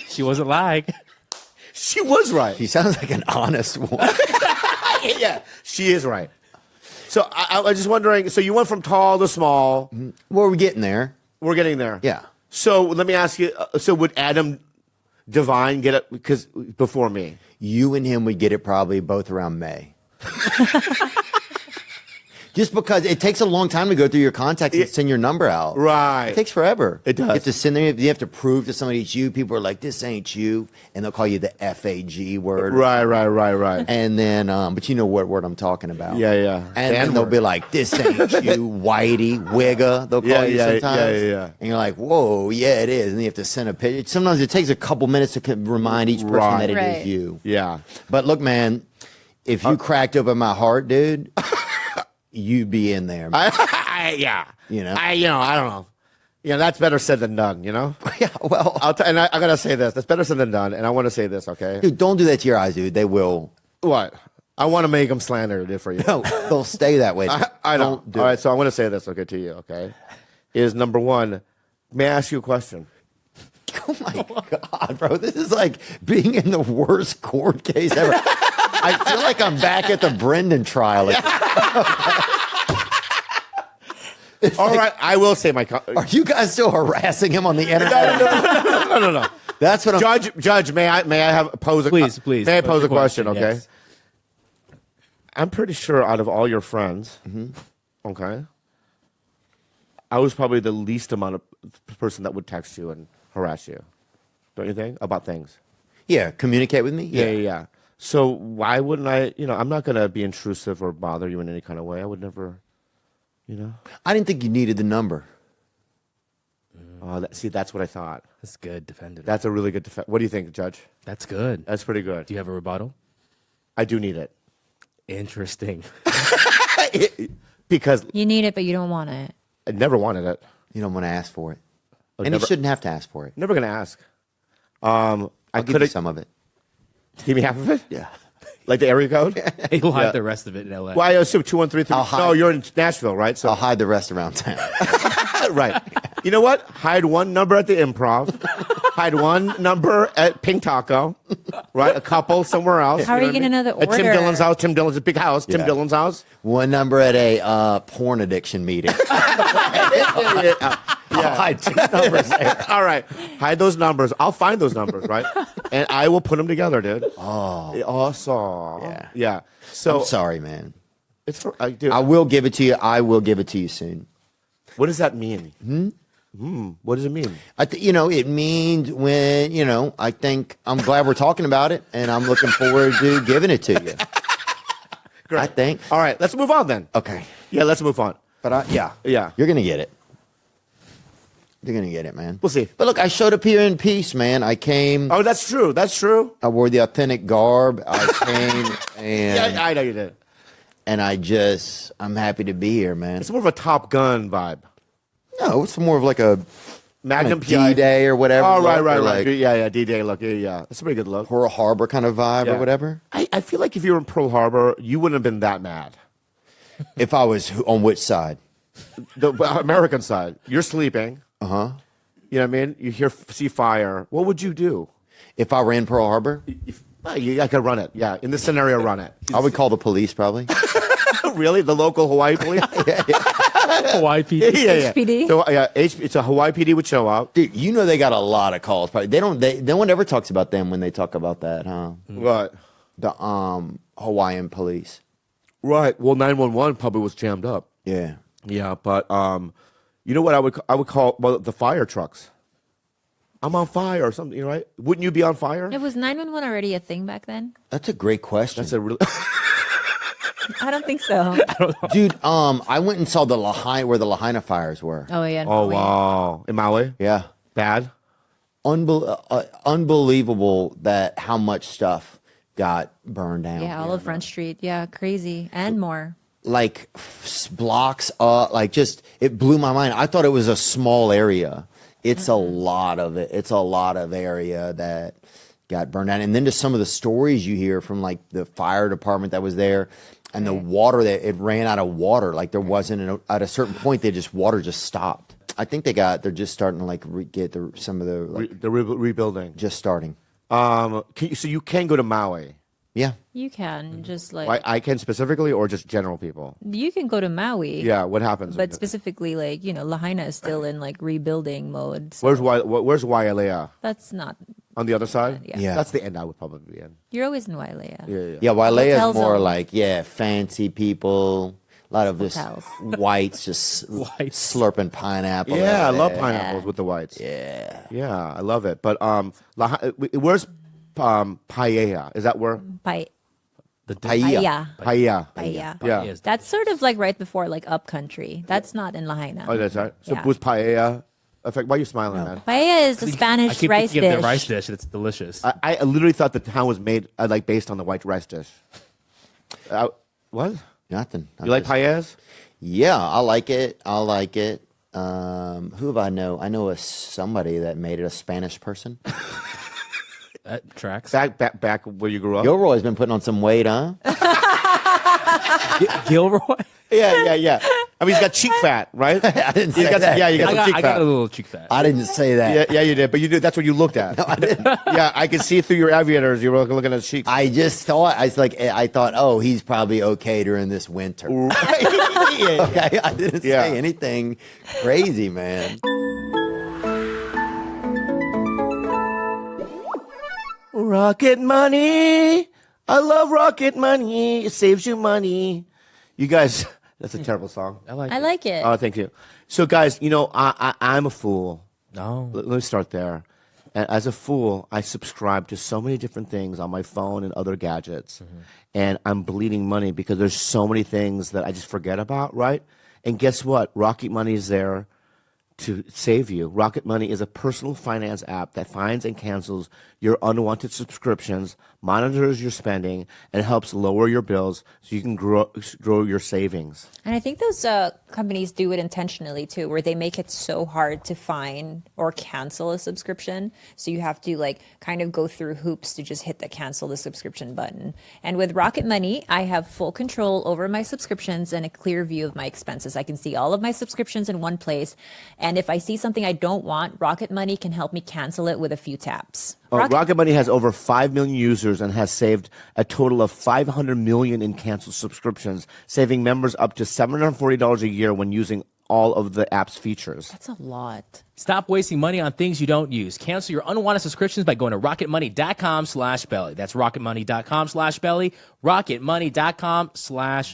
She wasn't lying. she was right. He sounds like an honest woman. Yeah, she is right. So I was just wondering. So you went from tall to small. Well, we're getting there. We're getting there. Yeah. So let me ask you. So would Adam Devine get it because before me? You and him would get it probably both around May. Just because it takes a long time to go through your contacts and send your number out. Right. It takes forever. It does. You have to send them. You have to prove to somebody it's you. People are like, "This ain't you," and they'll call you the FAG word. Right. And then, but you know what word I'm talking about. Yeah. And then they'll be like, "This ain't you, Whitey, Wigga." They'll call you sometimes. Yeah. And you're like, "Whoa, yeah, it is." And you have to send a picture. Sometimes it takes a couple minutes to remind each person Right. that it Right. is you. Yeah. But look, man, if you cracked open my heart, dude, you'd be in there. Man. Yeah. You know? I don't know. That's better said than done. Yeah, well, I gotta say this. That's better said than done. And I want to say this. Okay. dude, don't do that to your eyes, dude. They will. What? I want to make them slandered for you. No, they'll stay that way. I know. Don't do All it. right. So I want to say this. Okay, to you. Okay. Is number one. May I ask you a question? Oh my God, bro. This is like being in the worst court case ever. I feel like I'm back at the Brendan trial. All right. I will say my. Are you guys still harassing him on the internet? No. That's what I'm. Judge, may I have pose a Please. May I pose a question? Okay. Yes. I'm pretty sure out of all your friends, okay, I was probably the least amount of person that would text you and harass you. Don't you think? About things. Yeah, communicate with me. Yeah. So why wouldn't I? I'm not gonna be intrusive or bother you in any kind of way. I would never. I didn't think you needed the number. Oh, that's what I thought. That's good. Defended. That's a really good defense. What do you think, Judge? That's good. That's pretty good. Do you have a rebuttal? I do need it Interesting. because You need it, but you don't want it. I never wanted it. You don't want to ask for it, and never- you shouldn't have to ask for it. Never gonna ask. I I'll give you could some of it. give me half of it. Yeah. Like the area code. He'll hide Yeah. the rest of it in LA. Well, I assume 2133. I'll hide. No, you're in Nashville, right? So I'll hide the rest around town. right. You know what? Hide one number at the Improv. Hide one number at Pink Taco. Right. A couple somewhere else. How are you what I gonna mean? know the At Tim order? Dillon's house. Tim Dillon's a big house. Tim Yeah. Dillon's house. One number at a porn addiction meeting. I'll hide two numbers there. All right. Hide those numbers. I'll find those numbers, right? And I will put them together, dude. Oh. Awesome. Yeah. Yeah. So I'm sorry, man. it's for dude, I will give it to you. I will give it to you soon. what does that mean? What does it mean? It means when, I think I'm glad we're talking about it, and I'm looking forward to giving it to you. Great. I think. All right. Let's move on then. Okay. Yeah. Let's move on. But yeah. Yeah. You're going to get it. You're going to get it, man. We'll see. But look, I showed up here in peace, man. I came. Oh, that's true. That's true. I wore the authentic garb. I came and Yeah, I know you did. I'm happy to be here, man. It's more of a Top Gun vibe. No, it's more of like a Magnum kind of PI. D-Day or whatever. Oh, right, look, right, or right. Like Yeah, D-Day look. Yeah. It's a pretty good look. Pearl Harbor kind of vibe Yeah. or whatever. I feel like if you were in Pearl Harbor, you wouldn't have been that mad. If I was on which side? The American side. You're sleeping. Uh-huh. You know what I mean? You see fire. What would you do? If I ran Pearl Harbor, I could run it. Yeah. In this scenario, run it. I would call the police probably. Really? The local Hawaii police? Hawaii PD. yeah. HPD? So, it's a Hawaii PD would show up. Dude, they got a lot of calls. Probably no one ever talks about them when they talk about that, huh? What? The Hawaiian police. Right. Well, 911 probably was jammed up. Yeah. Yeah, but you know what I would call the fire trucks. I'm on fire or something, right? Wouldn't you be on fire? It was 911 already a thing back then? That's a great question. That's a really I don't think so. Dude, I went and saw the Lahaina where the Lahaina fires were. Oh yeah. Oh Maui. wow, in Maui, Yeah. bad. Unbelievable that how much stuff got burned down. Yeah, all of Front Street. Yeah, crazy and more. like blocks like just it blew my mind. I thought it was a small area. It's a lot of it. It's a lot of area that got burned down. And then just some of the stories you hear from like the fire department that was there and the water that it ran out of water. Like there wasn't at a certain point, water just stopped. I think they're just starting to like get some of the like, The rebuilding. just starting. So you can go to Maui. Yeah. You can just like I can specifically, or just general people. you can go to Maui. Yeah. What happens? But specifically, like, Lahaina is still in like rebuilding mode. So Where's Wailea? that's not. On the other side? Yeah. That's the end I would probably be in. You're always in Wailea. Yeah. Yeah, Wailea Hotel is more zone. like, fancy people. A lot of just Hotels. whites just slurping pineapple. Yeah, I out love there. pineapples with the whites. Yeah. Yeah, I love it. But where's Paella? Is that where? Paella. Paella. Paella. Yeah. Yeah. That's sort of like right before like upcountry. That's not in Lahaina. Oh, that's right. So Yeah. was Paella? In fact, why are you smiling, man? Paella is a I Spanish keep rice thinking of dish. the rice dish. It's delicious. I literally thought the town was made like based on the white rice dish. What? Nothing. You like paellas? Yeah, I like it. I like it. Who have I know? I know somebody that made it, a Spanish person. That tracks. Back where you grew up? Gilroy's been putting on some weight, huh? Gilroy. Yeah. I mean, he's got cheek fat, right? I didn't say You got, that. yeah, you got I some got, cheek I fat. got a little cheek fat. I didn't say that. Yeah, you did, but you did. That's what you looked at. No, I didn't. Yeah, I could see through your aviators. You were looking at his cheeks. I just thought I thought, oh, he's probably okay during this winter. Okay, I didn't Yeah. say anything crazy, man. Rocket money. I love rocket money. It saves you money. You guys, that's a terrible song. I like I like it. Oh, thank you. So, guys, I'm a fool. No. Let me start there. And as a fool, I subscribe to so many different things on my phone and other gadgets. And I'm bleeding money because there's so many things that I just forget about, right? And guess what? Rocket Money is there to save you. Rocket Money is a personal finance app that finds and cancels your unwanted subscriptions, monitors your spending, and helps lower your bills so you can grow your savings. And I think those companies do it intentionally too, where they make it so hard to find or cancel a subscription. So you have to like kind of go through hoops to just hit the cancel the subscription button. And with Rocket Money, I have full control over my subscriptions and a clear view of my expenses. I can see all of my subscriptions in one place. And if I see something I don't want, Rocket Money can help me cancel it with a few taps. Rocket Money has over 5 million users and has saved a total of $500 million in canceled subscriptions, saving members up to $740 a year when using all of the app's features. That's a lot. Stop wasting money on things you don't use. Cancel your unwanted subscriptions by going to rocketmoney.com/belly. That's rocketmoney.com/belly.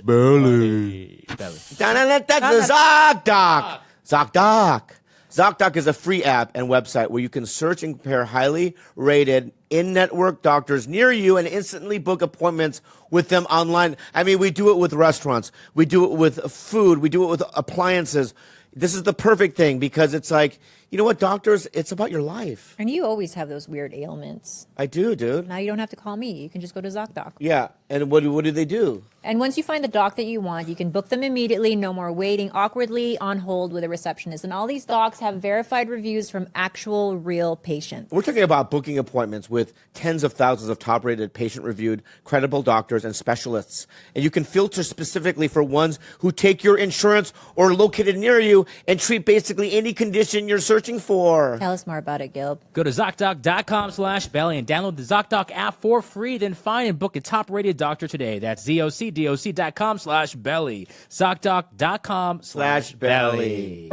Rocketmoney.com/belly. That's a ZocDoc. ZocDoc. ZocDoc is a free app and website where you can search and compare highly rated in-network doctors near you and instantly book appointments with them online. I mean, we do it with restaurants. We do it with food. We do it with appliances. This is the perfect thing because it's like, you know what, doctors, it's about your life. And you always have those weird ailments. I do, dude. Now you don't have to call me. You can just go to ZocDoc. Yeah. And what do they do? And once you find the doc that you want, you can book them immediately. No more waiting awkwardly on hold with a receptionist. And all these docs have verified reviews from actual real patients. We're talking about booking appointments with tens of thousands of top-rated, patient-reviewed, credible doctors and specialists. And you can filter specifically for ones who take your insurance or are located near you and treat basically any condition you're searching for. Tell us more about it, Gilb. Go to ZocDoc.com/belly and download the ZocDoc app for free. Then find and book a top-rated doctor today. That's ZocDoc.com/belly. ZocDoc.com/belly.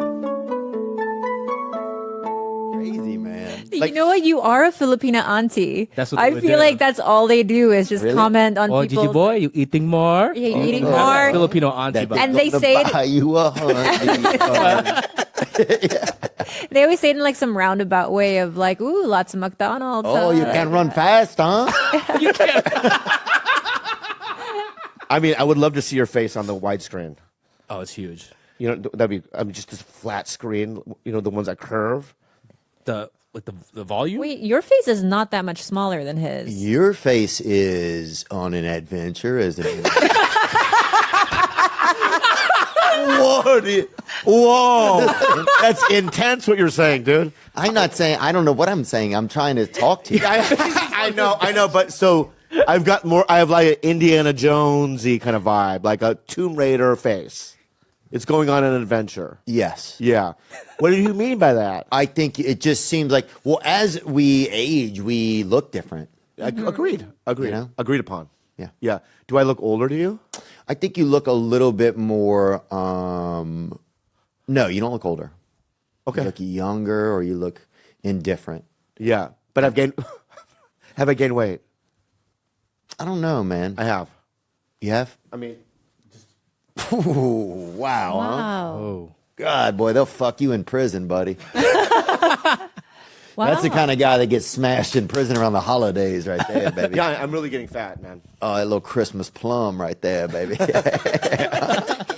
Crazy, man. You know what? You are a Filipina auntie. That's what I they would feel do. like that's all they do is just comment on Oh, people's... Gigi boy, you eating more? Yeah, you eating That's more. Filipino auntie. That but- And they say it- buy you a honey. They always say it in like some roundabout way of like, ooh, lots of McDonald's. Oh, you can run fast, huh? I mean, I would love to see your face on the widescreen. Oh, it's huge. You know, that'd be just this flat screen. You know, the ones that curve. The volume. Wait, your face is not that much smaller than his. Your face is on an adventure, isn't it? dude. Whoa. That's intense what you're saying, dude. I'm not saying, I don't know what I'm saying. I'm trying to talk to you. I know. But so I have like an Indiana Jonesy kind of vibe, like a Tomb Raider face. It's going on an adventure. Yes. Yeah. What do you mean by that? I think it just seems like, well, as we age, we look different. Agreed. You know? Agreed upon. Yeah. Yeah. Do I look older to you? I think you look a little bit more, no, you don't look older. Okay. You look younger or you look indifferent. Yeah. But I've gained. Have I gained weight? I don't know, man. I have. You have? I mean, Ooh, wow. Huh? Wow. Oh. God, boy, they'll fuck you in prison, buddy. Wow. That's the kind of guy that gets smashed in prison around the holidays right there, baby. yeah, I'm really getting fat, man. Oh, that little Christmas plum right there, baby.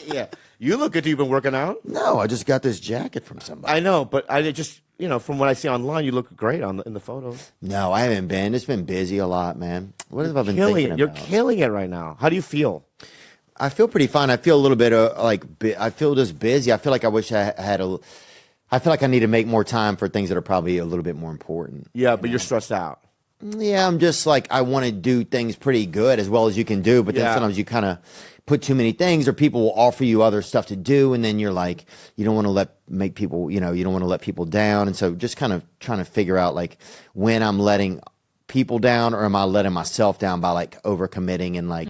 Yeah. You look good. You've been working out. No, I just got this jacket from somebody. I know, but I just, from what I see online, you look great in the photos. No, I haven't been. It's been busy a lot, man. What have I been Killing thinking it. You're about? killing it right now. How do you feel? I feel pretty fine. I feel a little bit I feel just busy. I feel like I wish I had I feel like I need to make more time for things that are probably a little bit more important. Yeah, but you're stressed out. Yeah, I'm just like, I want to do things pretty good as well as you can do, but then Yeah. sometimes you kind of put too many things or people will offer you other stuff to do and then you're like, you don't want to make people, you don't want to let people down. And so just kind of trying to figure out like when I'm letting people down or am I letting myself down by like overcommitting and like